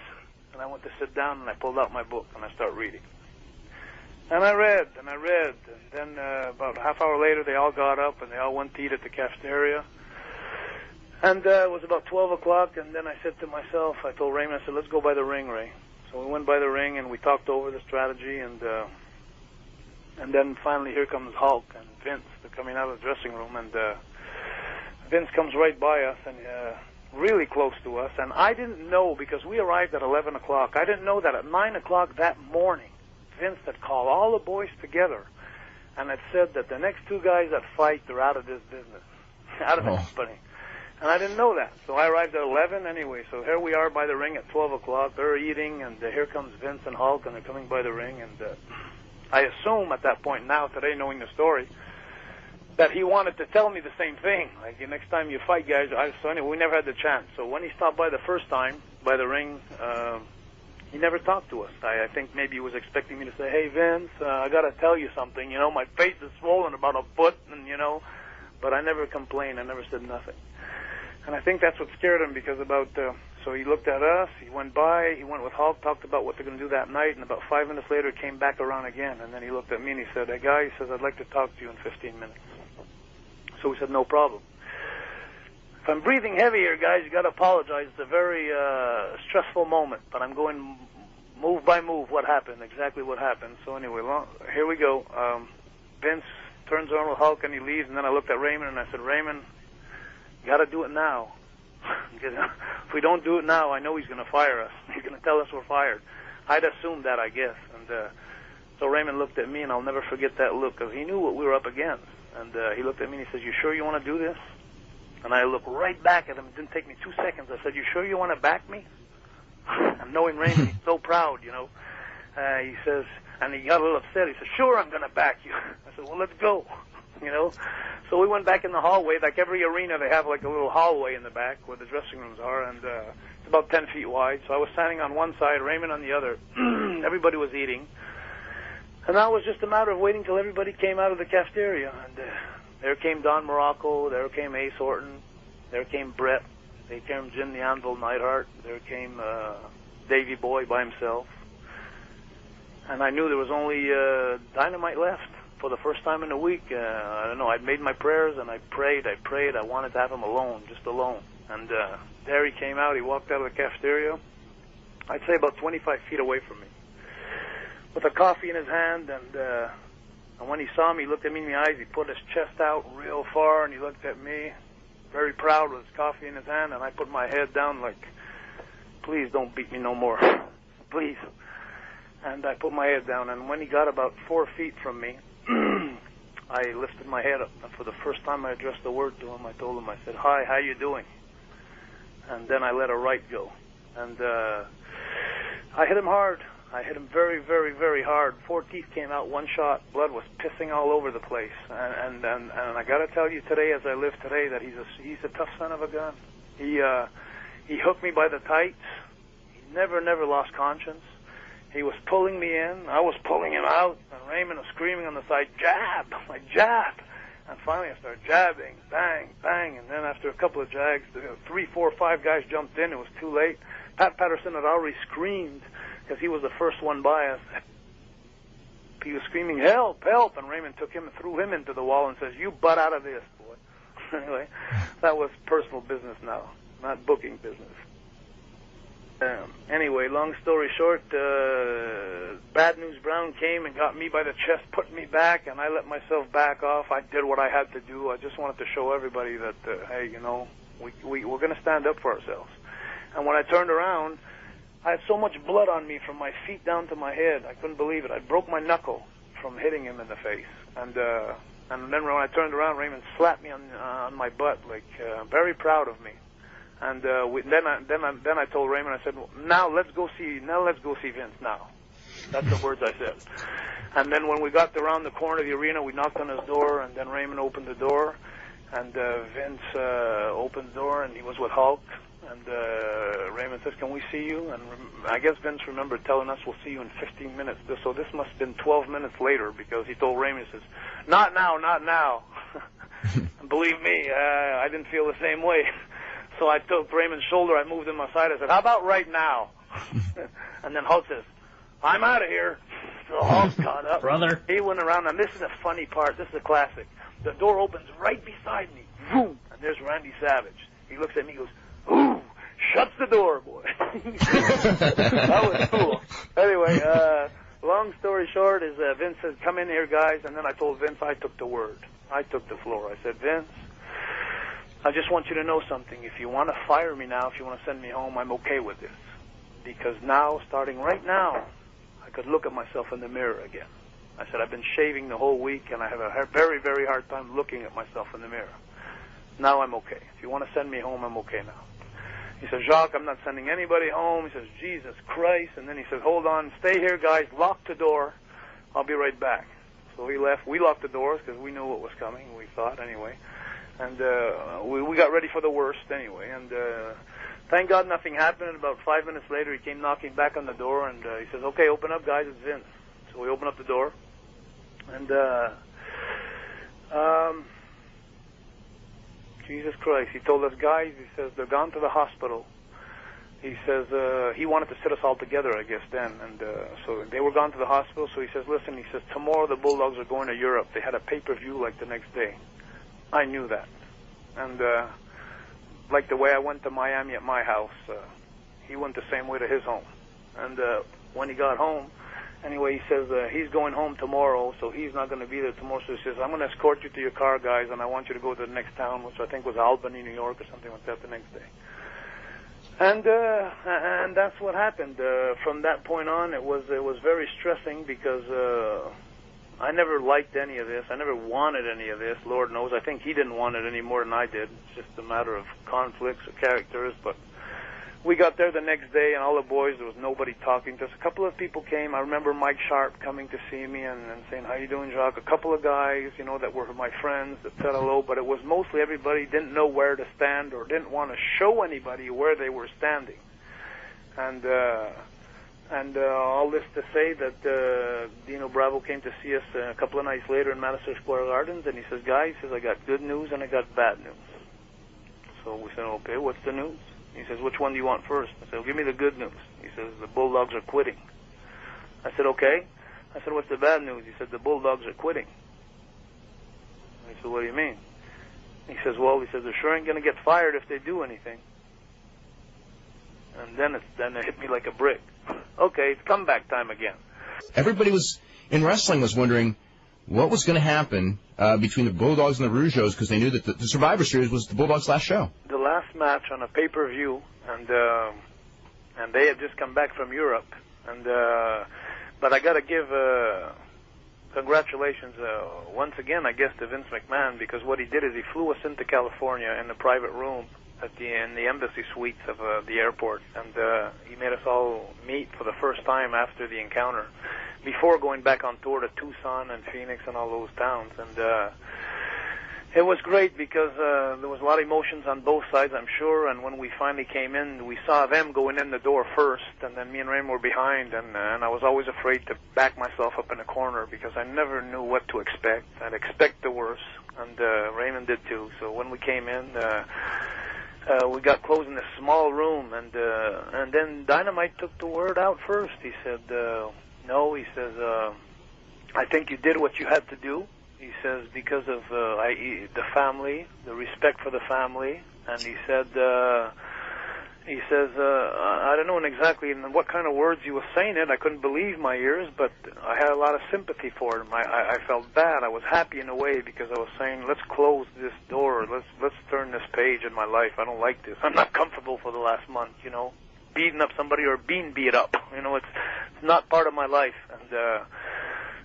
And I went to sit down, and I pulled out my book, and I started reading. And I read, and then about a half hour later, they all got up, and they all went to eat at the cafeteria. And it was about 12 o'clock, and then I said to myself, I told Raymond, I said, let's go by the ring, Ray. So we went by the ring, and we talked over the strategy, and then finally here comes Hulk and Vince. They're coming out of the dressing room, and Vince comes right by us, and really close to us. And I didn't know, because we arrived at 11 o'clock, I didn't know that at 9 o'clock that morning, Vince had called all the boys together and had said that the next two guys that fight, they're out of this business, out of the company. And I didn't know that. So I arrived at 11 anyway. So here we are by the ring at 12 o'clock. They're eating, and here comes Vince and Hulk, and they're coming by the ring. And I assume at that point now, today, knowing the story, that he wanted to tell me the same thing. Like, next time you fight, guys. So anyway, we never had the chance. So when he stopped by the first time, by the ring, he never talked to us. I think maybe he was expecting me to say, hey, Vince, I got to tell you something. You know, my face is swollen about a foot, and, you know. But I never complained. I never said nothing. And I think that's what scared him, because so he looked at us, he went by, he went with Hulk, talked about what they're going to do that night, and about 5 minutes later came back around again. And then he looked at me and he said, hey, guy, he says, I'd like to talk to you in 15 minutes. So we said, no problem. If I'm breathing heavy here, guys, you got to apologize. It's a very stressful moment, but I'm going move by move what happened, exactly what happened. So anyway, here we go. Vince turns around with Hulk and he leaves, and then I looked at Raymond and I said, Raymond, you got to do it now. If we don't do it now, I know he's going to fire us. He's going to tell us we're fired. I'd assumed that, I guess. And so Raymond looked at me, and I'll never forget that look, because he knew what we were up against. And he looked at me and he says, you sure you want to do this? And I looked right back at him. It didn't take me 2 seconds. I said, you sure you want to back me? And knowing Raymond, he's so proud, you know. He says, and he got a little upset. He said, sure, I'm going to back you. I said, well, let's go, you know. So we went back in the hallway. Like every arena, they have like a little hallway in the back where the dressing rooms are, and it's about 10 feet wide. So I was standing on one side, Raymond on the other. Everybody was eating. And now it was just a matter of waiting till everybody came out of the cafeteria. And there came Don Morocco, there came Ace Horton, there came Brett, there came Jim the Anvil Neidhart, there came Davey Boy by himself. And I knew there was only Dynamite left. For the first time in a week, I don't know, I'd made my prayers, and I prayed, I wanted to have him alone, just alone. And there he came out, he walked out of the cafeteria, I'd say about 25 feet away from me, with a coffee in his hand, and when he saw me, he looked at me in the eyes, he put his chest out real far, and he looked at me, very proud with his coffee in his hand, and I put my head down like, please don't beat me no more, please. And I put my head down, and when he got about 4 feet from me, I lifted my head up, and for the first time I addressed the word to him. I told him, I said, hi, how you doing? And then I let a right go. And I hit him hard. I hit him very, very, very hard. 4 teeth came out, one shot. Blood was pissing all over the place. And I got to tell you today, as I live today, that he's a tough son of a gun. He hooked me by the tights. He never lost conscience. He was pulling me in. I was pulling him out. And Raymond was screaming on the side, jab, like jab. And finally I started jabbing, bang, bang. And then after a couple of jags, 3, 4, 5 guys jumped in. It was too late. Pat Patterson had already screamed because he was the first one by us. He was screaming, help, help. And Raymond took him and threw him into the wall and says, you butt out of this, boy. Anyway, that was personal business now, not booking business. Anyway, long story short, Bad News Brown came and got me by the chest, put me back, and I let myself back off. I did what I had to do. I just wanted to show everybody that, hey, you know, we're going to stand up for ourselves. And when I turned around, I had so much blood on me from my feet down to my head. I couldn't believe it. I broke my knuckle from hitting him in the face. And then when I turned around, Raymond slapped me on my butt, like very proud of me. And then I told Raymond, I said, now let's go see Vince now. That's the words I said. And then when we got around the corner of the arena, we knocked on his door, and then Raymond opened the door, and Vince opened the door, and he was with Hulk. And Raymond says, can we see you? And I guess Vince remembered telling us, we'll see you in 15 minutes. So this must have been 12 minutes later, because he told Raymond, he says, not now, not now. And believe me, I didn't feel the same way. So I took Raymond's shoulder, I moved him aside, I said, how about right now? And then Hulk says, I'm out of here. So Hulk got up. Brother. He went around, and this is a funny part, this is a classic. The door opens right beside me, boom, and there's Randy Savage. He looks at me, and goes, "Ooh, shuts the door, boy." That was cool. Anyway, long story short is Vince says, "Come in here, guys," and then I told Vince I took the word. I took the floor. I said, "Vince, I just want you to know something. If you want to fire me now, if you want to send me home, I'm okay with this. Because now, starting right now, I could look at myself in the mirror again." I said, "I've been shaving the whole week, and I have a very, very hard time looking at myself in the mirror. Now I'm okay. If you want to send me home, I'm okay now." He says, "Jacques, I'm not sending anybody home." He says, "Jesus Christ." And then he says, "Hold on, stay here, guys. Lock the door. I'll be right back." So he left. We locked the doors because we knew what was coming, we thought, anyway. And we got ready for the worst, anyway. And thank God nothing happened. And about 5 minutes later, he came knocking back on the door, and he says, "Okay, open up, guys. It's Vince." So we open up the door. And Jesus Christ, he told us, "Guys," he says, "they're gone to the hospital." He says he wanted to sit us all together, I guess, then. And so they were gone to the hospital. So he says, "Listen," he says, "tomorrow the Bulldogs are going to Europe." They had a pay-per-view like the next day. I knew that. And like the way I went to Miami at my house, he went the same way to his home. And when he got home, anyway, he says he's going home tomorrow, so he's not going to be there tomorrow. So he says, "I'm going to escort you to your car, guys, and I want you to go to the next town," which I think was Albany, New York, or something like that, the next day. And that's what happened. From that point on, it was very stressing because I never liked any of this. I never wanted any of this. Lord knows. I think he didn't want it any more than I did. It's just a matter of conflicts or characters, but. We got there the next day, and all the boys, there was nobody talking to us. A couple of people came. I remember Mike Sharp coming to see me and saying, "How you doing, Jacques?" A couple of guys, that were my friends that said hello, but it was mostly everybody didn't know where to stand or didn't want to show anybody where they were standing. And all this to say that Dino Bravo came to see us a couple of nights later in Madison Square Gardens, and he says, "Guys," he says, "I got good news and I got bad news." So we said, "Okay, what's the news?" He says, "Which one do you want first?" I said, "Well, give me the good news." He says, "The Bulldogs are quitting." I said, "Okay." I said, "What's the bad news?" He said, "The Bulldogs are quitting." I said, "What do you mean?" He says, "Well," he says, "they sure ain't going to get fired if they do anything." And then it hit me like a brick. Okay, it's comeback time again. Everybody in wrestling was wondering what was going to happen between the Bulldogs and the Rougeaus because they knew that the Survivor Series was the Bulldogs' last show. The last match on a pay-per-view, and they had just come back from Europe, but I got to give congratulations once again, I guess, to Vince McMahon, because what he did is he flew us into California in a private room in the embassy suites of the airport, and he made us all meet for the first time after the encounter, before going back on tour to Tucson and Phoenix and all those towns. And it was great because there was a lot of emotions on both sides, I'm sure, and when we finally came in, we saw them going in the door first, and then me and Raymond were behind, and I was always afraid to back myself up in a corner because I never knew what to expect. I'd expect the worst, and Raymond did too. So when we came in, we got closed in this small room, and then Dynamite took the word out first. He said, "No," he says, "I think you did what you had to do." He says, because of the family, the respect for the family, and he says, I don't know exactly in what kind of words he was saying it. I couldn't believe my ears, but I had a lot of sympathy for him. I felt bad. I was happy in a way because I was saying, let's close this door. Let's turn this page in my life. I don't like this. I'm not comfortable for the last month, beating up somebody or being beat up. It's not part of my life.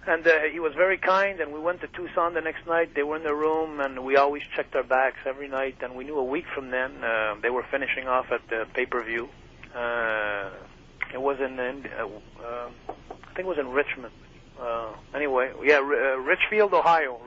And he was very kind, and we went to Tucson the next night. They were in their room, and we always checked our backs every night, and we knew a week from then they were finishing off at the pay-per-view. It was I think it was in Richmond. Richfield, Ohio.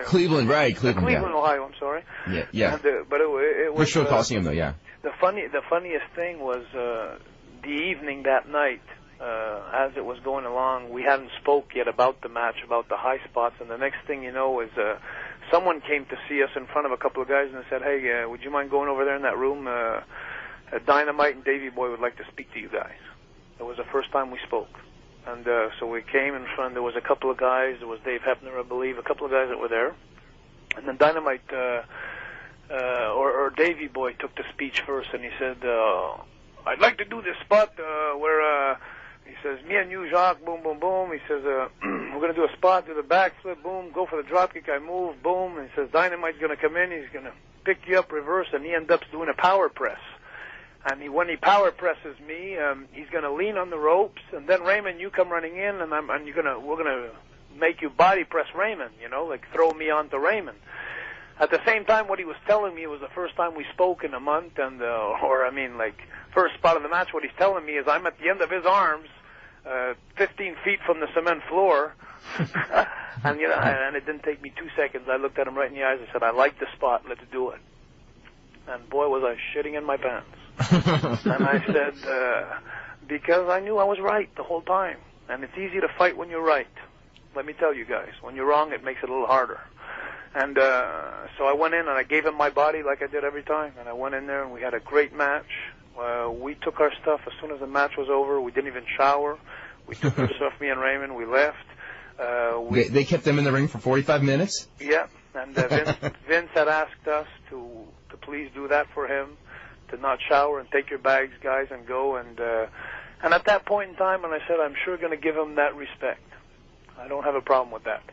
Cleveland, right? Cleveland, Ohio. I'm sorry. Yeah. And, but it was Richfield Coliseum, though. Yeah. The funniest thing was the evening that night. As it was going along, we hadn't spoke yet about the match, about the high spots, and the next thing you know is someone came to see us in front of a couple of guys and said, "Hey, would you mind going over there in that room? Dynamite and Davey Boy would like to speak to you guys." It was the first time we spoke. And so we came in front. There was a couple of guys. There was Dave Hebner, I believe, a couple of guys that were there. And then Dynamite or Davey Boy took the speech first, and he said, I'd like to do this spot where he says, me and you, Jacques, boom, boom, boom. He says, we're going to do a spot, do the backflip, boom, go for the drop kick, I move, boom. And he says, Dynamite's going to come in, he's going to pick you up reverse, and he ends up doing a power press. And when he power presses me, he's going to lean on the ropes, and then Raymond, you come running in, and we're going to make you body press Raymond, like throw me onto Raymond. At the same time, what he was telling me, it was the first time we spoke in a month, and first spot of the match, what he's telling me is I'm at the end of his arms, 15 feet from the cement floor, and it didn't take me 2 seconds. I looked at him right in the eyes and said, I like the spot, let's do it. And boy, was I shitting in my pants. And I said, because I knew I was right the whole time, and it's easy to fight when you're right. Let me tell you guys, when you're wrong, it makes it a little harder. And so I went in and I gave him my body like I did every time, and I went in there and we had a great match. We took our stuff as soon as the match was over. We didn't even shower. We took our stuff, me and Raymond. We left. They kept them in the ring for 45 minutes? Yeah, and Vince had asked us to please do that for him, to not shower and take your bags, guys, and go. And at that point in time, and I said, I'm sure going to give him that respect. I don't have a problem with that.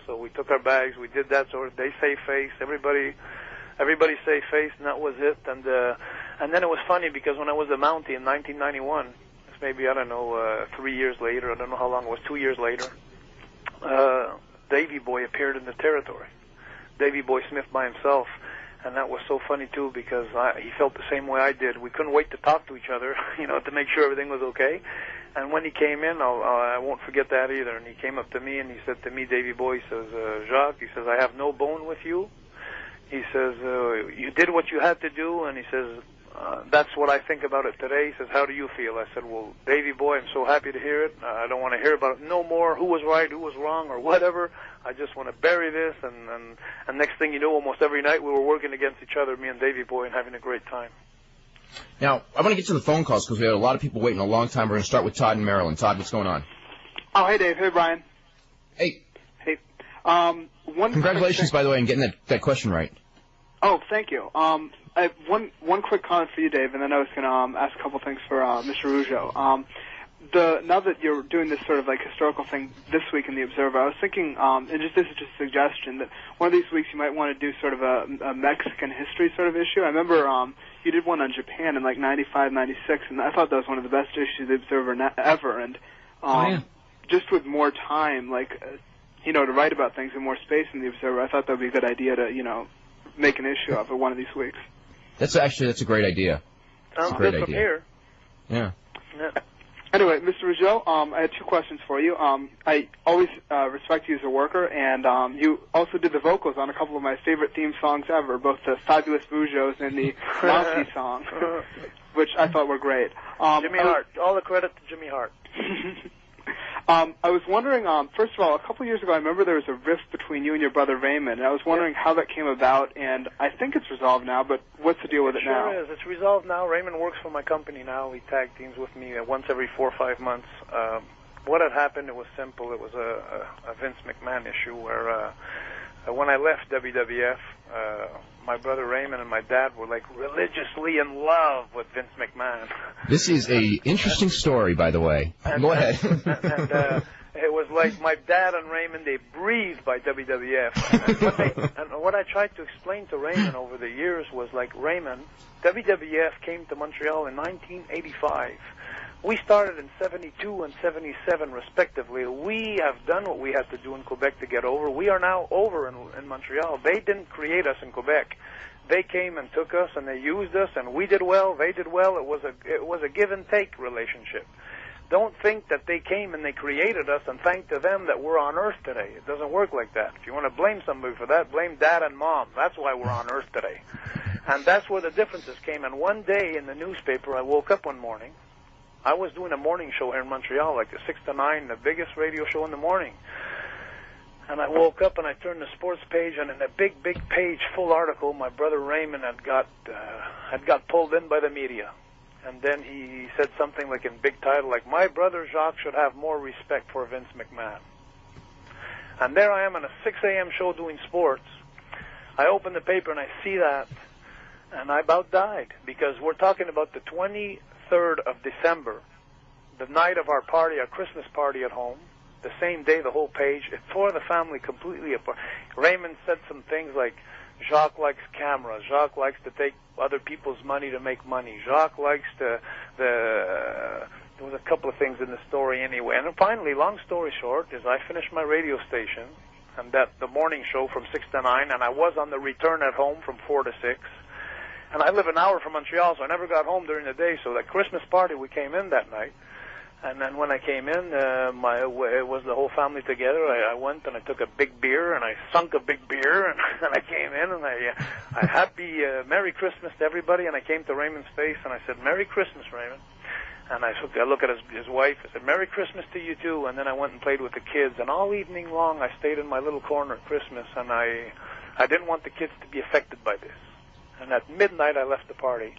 So we took our bags, we did that, so they say face, everybody say face, and that was it. And then it was funny because when I was a Mountie in 1991, it's maybe, 3 years later, I don't know how long it was, 2 years later, Davey Boy appeared in the territory. Davey Boy Smith by himself, and that was so funny too because he felt the same way I did. We couldn't wait to talk to each other, to make sure everything was okay. And when he came in, I won't forget that either. And he came up to me and he said to me, Davey Boy, he says, Jacques, he says, I have no bone with you. He says, you did what you had to do. And he says, that's what I think about it today. He says, how do you feel? I said, well, Davey Boy, I'm so happy to hear it. I don't want to hear about it no more, who was right, who was wrong, or whatever. I just want to bury this. And next thing you know, almost every night we were working against each other, me and Davey Boy, and having a great time. Now, I want to get to the phone calls because we had a lot of people waiting a long time. We're going to start with Todd in Maryland. Todd, what's going on? Oh, hey, Dave. Hey, Brian. Hey. Hey. Congratulations, by the way, on getting that question right. Oh, thank you. I have one quick comment for you, Dave, and then I was going to ask a couple things for Mr. Rougeau. Now that you're doing this sort of like historical thing this week in the Observer, I was thinking, and this is just a suggestion, that one of these weeks you might want to do sort of a Mexican history sort of issue. I remember you did one on Japan in like 95, 96, and I thought that was one of the best issues of the Observer ever. And just with more time, to write about things in more space in the Observer, I thought that would be a good idea to, make an issue of it one of these weeks. That's a great idea. Sounds good from here. Yeah. Anyway, Mr. Rougeau, I had two questions for you. I always respect you as a worker, and you also did the vocals on a couple of my favorite theme songs ever, both the Fabulous Rougeaus and the Nazi song, which I thought were great. Jimmy Hart. All the credit to Jimmy Hart. I was wondering, first of all, a couple of years ago, I remember there was a rift between you and your brother Raymond, and I was wondering how that came about, and I think it's resolved now, but what's the deal with it now? Sure is. It's resolved now. Raymond works for my company now. He tag teams with me once every 4 or 5 months. What had happened, it was simple. It was a Vince McMahon issue where when I left WWF, my brother Raymond and my dad were like religiously in love with Vince McMahon. This is a interesting story, by the way. Go ahead. And it was like my dad and Raymond, they breathed by WWF. And what I tried to explain to Raymond over the years was like, Raymond, WWF came to Montreal in 1985. We started in 72 and 77, respectively. We have done what we had to do in Quebec to get over. We are now over in Montreal. They didn't create us in Quebec. They came and took us, and they used us, and we did well. They did well. It was a give and take relationship. Don't think that they came and they created us and thank to them that we're on Earth today. It doesn't work like that. If you want to blame somebody for that, blame Dad and Mom. That's why we're on Earth today. And that's where the differences came. And one day in the newspaper, I woke up one morning. I was doing a morning show here in Montreal, like the 6 to 9, the biggest radio show in the morning. And I woke up and I turned the sports page, and in a big page, full article, my brother Raymond had got pulled in by the media. And then he said something like in big title, like, my brother Jacques should have more respect for Vince McMahon. And there I am on a 6 a.m. show doing sports. I open the paper and I see that, And I about died, because we're talking about the 23rd of December, the night of our party, our Christmas party at home. The same day, the whole page, it tore the family completely apart. Raymond said some things like, Jacques likes cameras. Jacques likes to take other people's money to make money. Jacques likes to, there was a couple of things in the story anyway. And then finally, long story short, is I finished my radio station, and that the morning show from 6 to 9, and I was on the return at home from 4 to 6. And I live an hour from Montreal, so I never got home during the day. So that Christmas party, we came in that night. And then when I came in, it was the whole family together. I went and I took a big beer and I sunk a big beer and I came in and I happy Merry Christmas to everybody. And I came to Raymond's face and I said, Merry Christmas, Raymond. And I look at his wife. I said, Merry Christmas to you too. And then I went and played with the kids. And all evening long I stayed in my little corner at Christmas, and I didn't want the kids to be affected by this. And at midnight I left the party.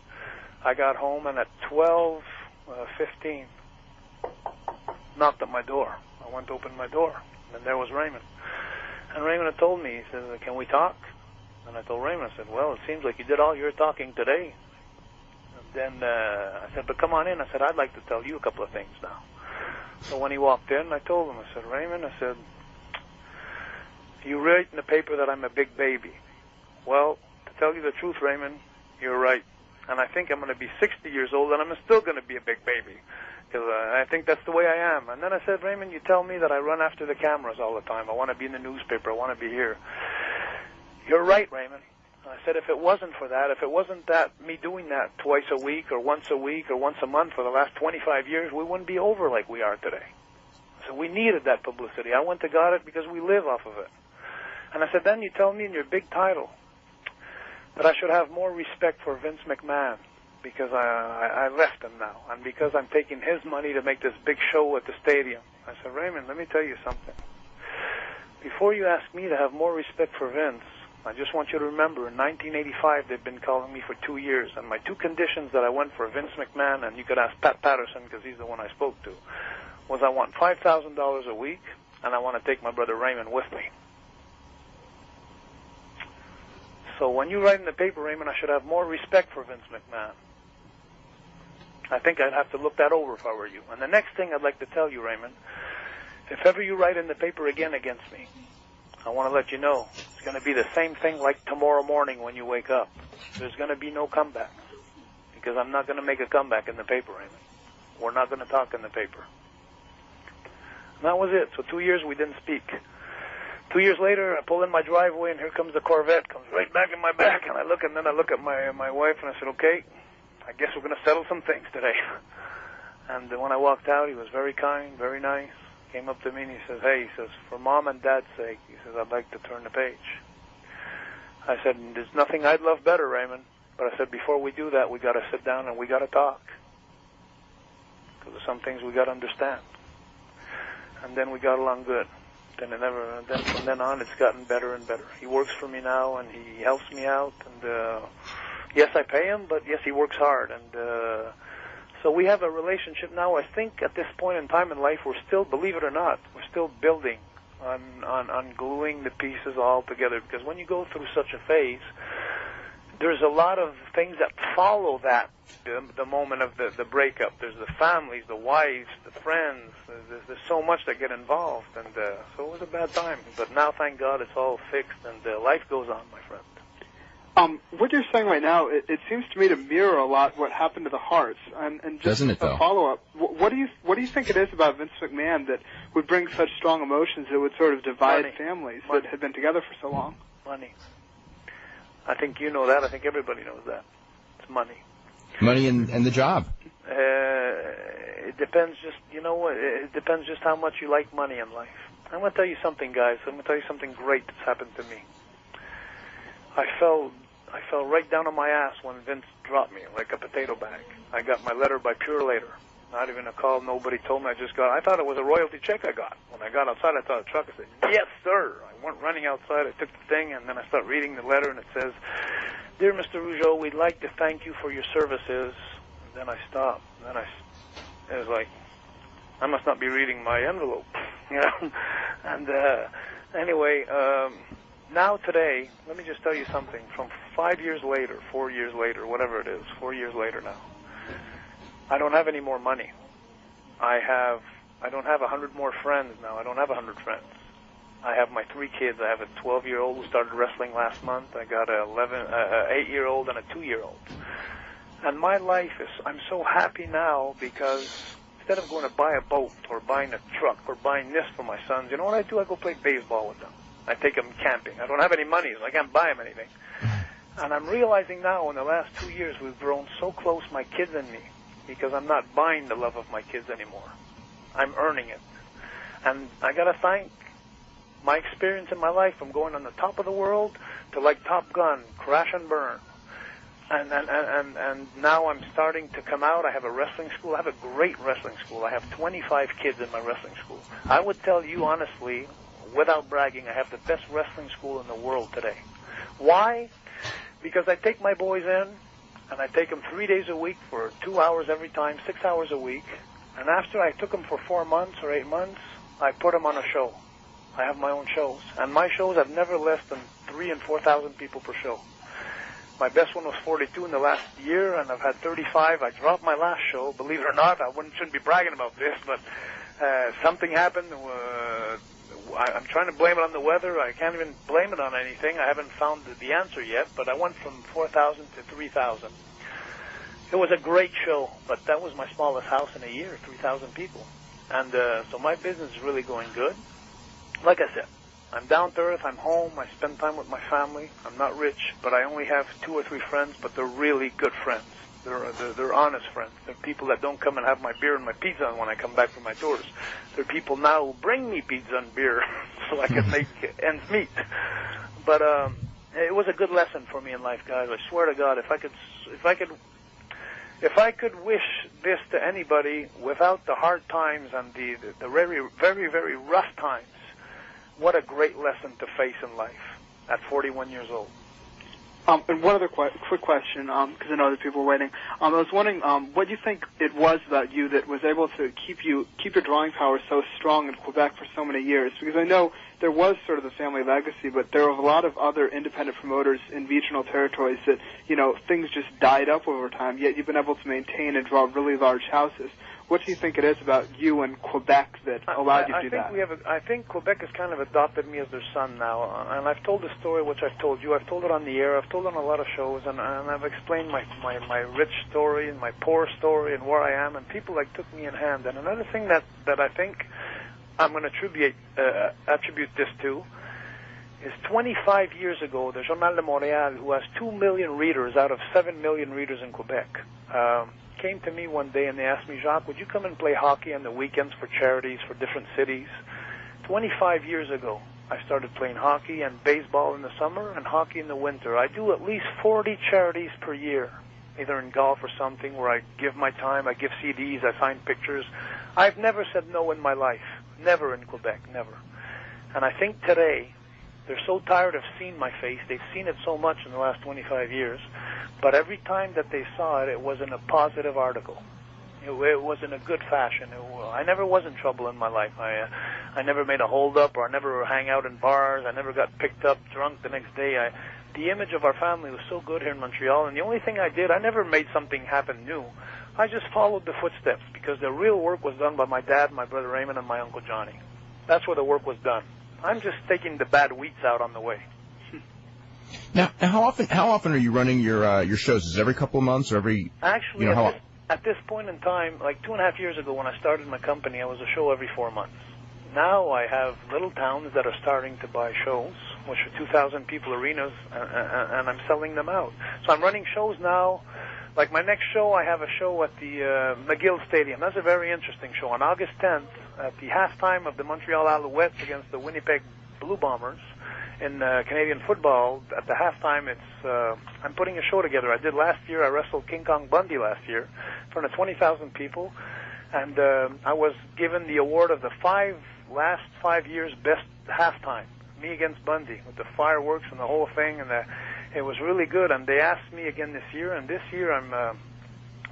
I got home, and at 12:15. Knocked at my door. I went to open my door, and there was Raymond. And Raymond had told me, he said, can we talk? And I told Raymond, I said, well, it seems like you did all your talking today. And then I said, but come on in. I said, I'd like to tell you a couple of things now. So when he walked in, I told him, I said, Raymond, I said, you write in the paper that I'm a big baby. Well, to tell you the truth, Raymond, you're right. And I think I'm going to be 60 years old, and I'm still going to be a big baby. Because I think that's the way I am. And then I said, Raymond, you tell me that I run after the cameras all the time. I want to be in the newspaper. I want to be here. You're right, Raymond. I said, if it wasn't for that, if it wasn't that me doing that twice a week or once a month for the last 25 years, we wouldn't be over like we are today. So we needed that publicity. I went to got it because we live off of it. And I said, then you tell me in your big title that I should have more respect for Vince McMahon, because I left him now, and because I'm taking his money to make this big show at the stadium. I said, Raymond, let me tell you something. Before you ask me to have more respect for Vince, I just want you to remember, in 1985, they've been calling me for 2 years, and my two conditions that I went for Vince McMahon, and you could ask Pat Patterson, because he's the one I spoke to, was I want $5,000 a week, and I want to take my brother Raymond with me. So when you write in the paper, Raymond, I should have more respect for Vince McMahon. I think I'd have to look that over if I were you. And the next thing I'd like to tell you, Raymond, if ever you write in the paper again against me, I want to let you know it's going to be the same thing like tomorrow morning when you wake up. There's going to be no comeback, because I'm not going to make a comeback in the paper, Raymond. We're not going to talk in the paper. And that was it. So 2 years we didn't speak. 2 years later, I pull in my driveway, and here comes the Corvette, comes right back in my back, and I look at my wife, and I said, okay, I guess we're going to settle some things today. And when I walked out, he was very kind, very nice. Came up to me and he says, hey, he says, for Mom and Dad's sake, he says, I'd like to turn the page. I said, there's nothing I'd love better, Raymond. But I said, before we do that, we got to sit down and we got to talk. Because there's some things we got to understand. And then we got along good. Then from then on, it's gotten better and better. He works for me now, and he helps me out, and yes, I pay him, but yes, he works hard, and so we have a relationship now. I think at this point in time in life, we're still, believe it or not, we're still building on gluing the pieces all together, because when you go through such a phase, there's a lot of things that follow that, the moment of the breakup. There's the families, the wives, the friends. There's so much that get involved, and so it was a bad time. But now, thank God, it's all fixed, and life goes on, my friend. What you're saying right now, it seems to me to mirror a lot what happened to the Hearts. And just Doesn't it, though? A follow-up, what do you think it is about Vince McMahon that would bring such strong emotions that would sort of divide families that had been together for so long? Money. I think you know that. I think everybody knows that. It's money. Money and the job. It depends just, it depends just how much you like money in life. I'm going to tell you something, guys. I'm going to tell you something great that's happened to me. I fell right down on my ass when Vince dropped me like a potato bag. I got my letter by Pure later. Not even a call. Nobody told me. I thought it was a royalty check I got. When I got outside, I saw a truck. I said, yes, sir. I went running outside. I took the thing, and then I started reading the letter, and it says, Dear Mr. Rougeau, we'd like to thank you for your services. And then I stopped. And then it was like, I must not be reading my envelope, And anyway, now today, let me just tell you something. From 5 years later, 4 years later, whatever it is, 4 years later now, I don't have any more money. I don't have 100 more friends now. I don't have 100 friends. I have my 3 kids. I have a 12-year-old who started wrestling last month. I got a 8-year-old and a 2-year-old. And my life is, I'm so happy now because instead of going to buy a boat or buying a truck or buying this for my sons, you know what I do? I go play baseball with them. I take them camping. I don't have any money, so I can't buy them anything. And I'm realizing now in the last 2 years we've grown so close, my kids and me, because I'm not buying the love of my kids anymore. I'm earning it. And I got to thank my experience in my life from going on the top of the world to like Top Gun, crash and burn. And now I'm starting to come out. I have a wrestling school. I have a great wrestling school. I have 25 kids in my wrestling school. I would tell you honestly, without bragging, I have the best wrestling school in the world today. Why? Because I take my boys in, and I take them 3 days a week for 2 hours every time, 6 hours a week. And after I took them for 4 months or 8 months, I put them on a show. I have my own shows. And my shows have never less than 3,000 and 4,000 people per show. My best one was 42 in the last year, and I've had 35. I dropped my last show. Believe it or not, shouldn't be bragging about this, but something happened. I'm trying to blame it on the weather. I can't even blame it on anything. I haven't found the answer yet, but I went from 4,000 to 3,000. It was a great show, but that was my smallest house in a year, 3,000 people. And so my business is really going good. Like I said, I'm down to earth. I'm home. I spend time with my family. I'm not rich, but I only have 2 or 3 friends, but they're really good friends. They're honest friends. They're people that don't come and have my beer and my pizza when I come back from my tours. They're people now who bring me pizza and beer so I can make ends meet. But it was a good lesson for me in life, guys. I swear to God, if I could wish this to anybody without the hard times and the very, very, very rough times, what a great lesson to face in life at 41 years old. And one other quick question, because I know that people are waiting. I was wondering what you think it was about you that was able to keep your drawing power so strong in Quebec for so many years. Because I know there was sort of the family legacy, but there were a lot of other independent promoters in regional territories that, things just died up over time, yet you've been able to maintain and draw really large houses. What do you think it is about you and Quebec that allowed you to do that? I think Quebec has kind of adopted me as their son now, and I've told the story which I've told you. I've told it on the air. I've told it on a lot of shows, and I've explained my rich story and my poor story and where I am, and people took me in hand. And another thing that I think I'm going to attribute this to is 25 years ago, the Journal de Montréal, who has 2 million readers out of 7 million readers in Quebec, came to me one day and they asked me, Jacques, would you come and play hockey on the weekends for charities for different cities? 25 years ago, I started playing hockey and baseball in the summer and hockey in the winter. I do at least 40 charities per year, either in golf or something, where I give my time, I give CDs, I sign pictures. I've never said no in my life, never in Quebec, never. And I think today, they're so tired of seeing my face. They've seen it so much in the last 25 years. But every time that they saw it, it was in a positive article. It was in a good fashion. I never was in trouble in my life. I never made a hold-up, or I never hang out in bars. I never got picked up drunk the next day. The image of our family was so good here in Montreal, and the only thing I did, I never made something happen new. I just followed the footsteps, because the real work was done by my dad, my brother Raymond, and my Uncle Johnny. That's where the work was done. I'm just taking the bad weeds out on the way. Now, how often are you running your shows? Is it every couple of months or every? Actually, at this point in time, like 2.5 years ago when I started my company, I was a show every 4 months. Now I have little towns that are starting to buy shows, which are 2,000 people arenas, and I'm selling them out. So I'm running shows now. Like my next show, I have a show at the McGill Stadium. That's a very interesting show. On August 10th, at the halftime of the Montreal Alouettes against the Winnipeg Blue Bombers in Canadian football, at the halftime, I'm putting a show together. I did last year. I wrestled King Kong Bundy last year in front of 20,000 people, and I was given the award of the last 5 years best halftime. Me against Bundy with the fireworks and the whole thing, and it was really good. And they asked me again this year, and this year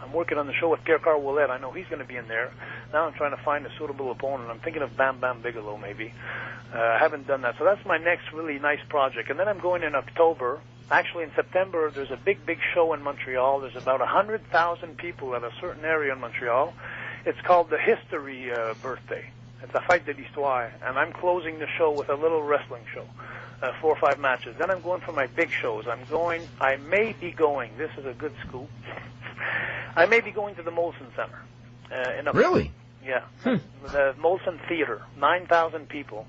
I'm working on the show with Pierre Carwillet. I know he's going to be in there. Now I'm trying to find a suitable opponent. I'm thinking of Bam Bam Bigelow, maybe. I haven't done that. So that's my next really nice project. And then I'm going in October. Actually, in September, there's a big, big show in Montreal. There's about 100,000 people at a certain area in Montreal. It's called the History Birthday. It's a Fête de l'Histoire. And I'm closing the show with a little wrestling show. 4 or 5 matches. Then I'm going for my big shows. I may be going, this is a good scoop, I may be going to the Molson Center. In Really? Yeah. The Molson Theater, 9,000 people.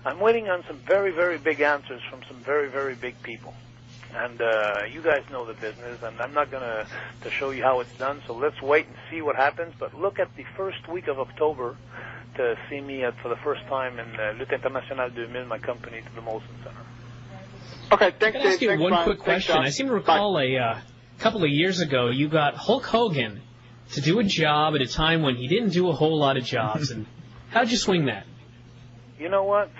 I'm waiting on some very, very big answers from some very, very big people. And you guys know the business, and I'm not going to show you how it's done, so let's wait and see what happens. But look at the first week of October to see me for the first time in Lutte Internationale 2000, my company, to the Molson Center. Okay, thanks, Can Dave. I ask you Thanks, one Brian. quick Thanks, question? John. I seem to recall a couple of years ago you got Hulk Hogan to do a job at a time when he didn't do a whole lot of jobs. And how'd you swing that? You know what?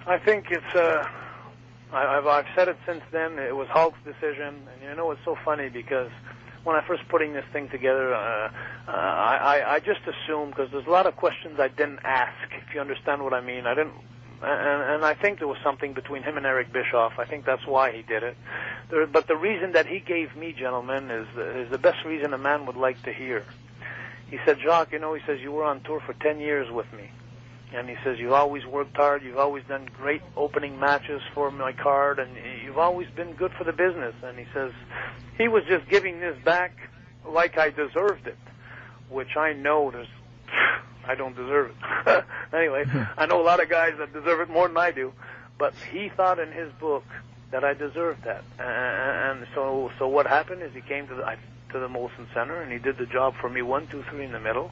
I think it's, I've said it since then, it was Hulk's decision. And you know, it's so funny because when I first putting this thing together, I just assumed, because there's a lot of questions I didn't ask, if you understand what I mean. I didn't, and I think there was something between him and Eric Bischoff. I think that's why he did it. But the reason that he gave me, gentlemen, is the best reason a man would like to hear. He said, Jacques, you know, he says, you were on tour for 10 years with me. And he says, you've always worked hard, you've always done great opening matches for my card, and you've always been good for the business. And he says, he was just giving this back like I deserved it, which I know I don't deserve it. Anyway, I know a lot of guys that deserve it more than I do, but he thought in his book that I deserved that. And so what happened is he came to the Molson Center, and he did the job for me 1, 2, 3 in the middle.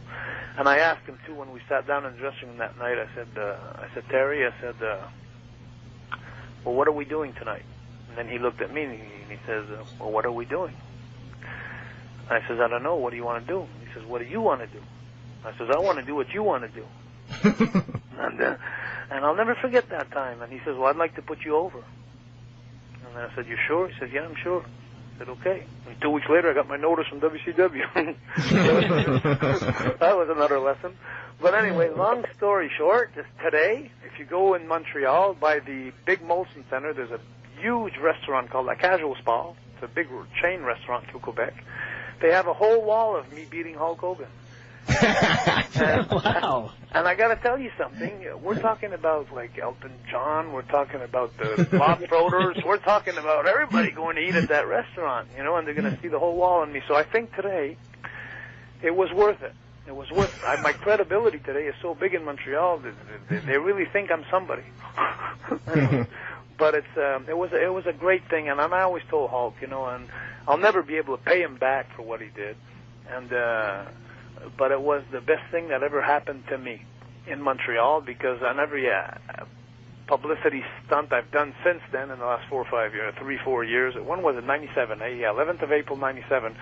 And I asked him too when we sat down in the dressing room that night. I said, Terry, well, what are we doing tonight? And then he looked at me and he says, well, what are we doing? I says, I don't know. What do you want to do? He says, what do you want to do? I says, I want to do what you want to do. And I'll never forget that time. And he says, well, I'd like to put you over. And I said, you sure? He says, yeah, I'm sure. I said, okay. And 2 weeks later, I got my notice from WCW. That was another lesson. But anyway, long story short, just today, if you go in Montreal by the big Molson Center, there's a huge restaurant called La Cage au Sport. It's a big chain restaurant to Quebec. They have a whole wall of me beating Hulk Hogan. Wow. And I got to tell you something. We're talking about like Elton John. We're talking about the Bob Throaters. We're talking about everybody going to eat at that restaurant, you know, and they're going to see the whole wall on me. So I think today it was worth it. It was worth it. My credibility today is so big in Montreal that they really think I'm somebody. But it was a great thing, and I always told Hulk, you know, and I'll never be able to pay him back for what he did, but it was the best thing that ever happened to me in Montreal, because on every publicity stunt I've done since then in the last 4 or 5 years, 3, 4 years. One was in 97, 11th of April, 97.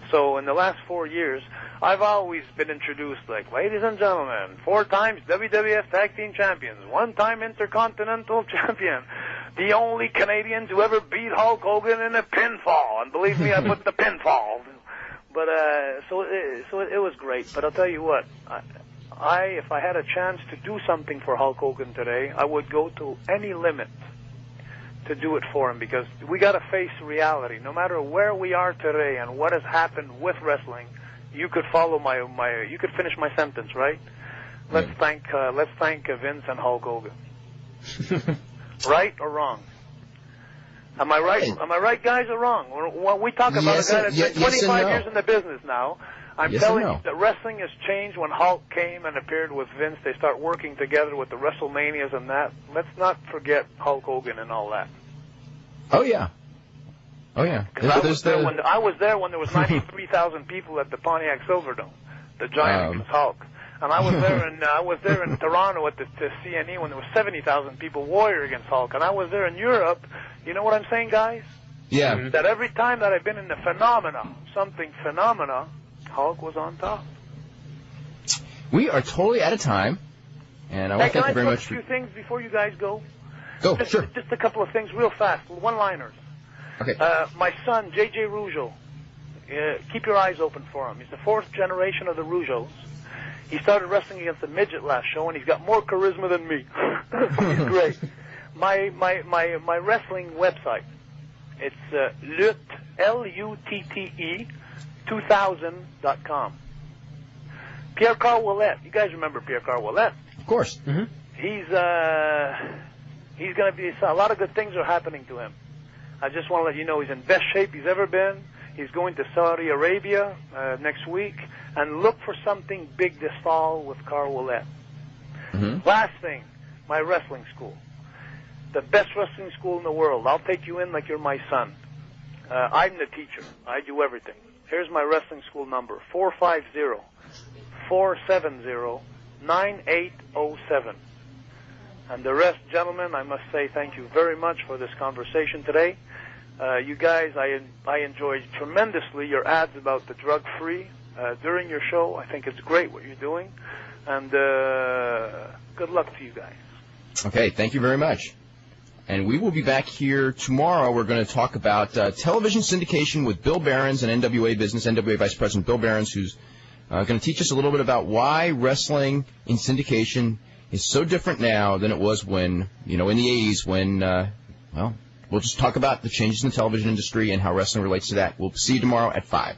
So in the last 4 years, I've always been introduced like, ladies and gentlemen, 4 times WWF Tag Team Champions, 1 time Intercontinental Champion, the only Canadian to ever beat Hulk Hogan in a pinfall. And believe me, I put the pinfall. But so it was great. But I'll tell you what, if I had a chance to do something for Hulk Hogan today, I would go to any limit to do it for him, because we got to face reality. No matter where we are today and what has happened with wrestling, you could follow you could finish my sentence, right? Let's thank Vince and Hulk Hogan. Right or wrong? Am I right? Am I right, guys, or wrong? When we talk about a guy that's been 25 years in the business now, I'm telling you that wrestling has changed when Hulk came and appeared with Vince. They start working together with the WrestleManias and that. Let's not forget Hulk Hogan and all that. Oh, yeah. Oh, yeah. I was there when there was 93,000 people at the Pontiac Silverdome, the Giant against Hulk. And I was there in Toronto at the CNE when there was 70,000 people, Warrior against Hulk. And I was there in Europe. You know what I'm saying, guys? Yeah. That every time that I've been in the phenomena, Hulk was on top. We are totally out of time, and I want to thank you very much. Can I say a few things before you guys go? Go, sure. Just a couple of things real fast, one-liners. Okay. My son, J.J. Rougeau, keep your eyes open for him. He's the fourth generation of the Rougeaus. He started wrestling against a midget last show, and he's got more charisma than me. He's great. My wrestling website, it's lutte, Lutte, 2000.com. Pierre-Carl Ouellet. You guys remember Pierre-Carl Ouellet? Of course. Mm-hmm. He's going to be, a lot of good things are happening to him. I just want to let you know he's in best shape he's ever been. He's going to Saudi Arabia next week, and look for something big this fall with Carl Ouellet. Mm-hmm. Last thing, my wrestling school. The best wrestling school in the world. I'll take you in like you're my son. I'm the teacher. I do everything. Here's my wrestling school number, 450-470-9807. And the rest, gentlemen, I must say thank you very much for this conversation today. You guys, I enjoyed tremendously your ads about the drug-free during your show. I think it's great what you're doing. And good luck to you guys. Okay, thank you very much. And we will be back here tomorrow. We're going to talk about television syndication with Bill Behrens and NWA Business, NWA Vice President Bill Behrens, who's going to teach us a little bit about why wrestling in syndication is so different now than it was when, in the 80s when, we'll just talk about the changes in the television industry and how wrestling relates to that. We'll see you tomorrow at 5.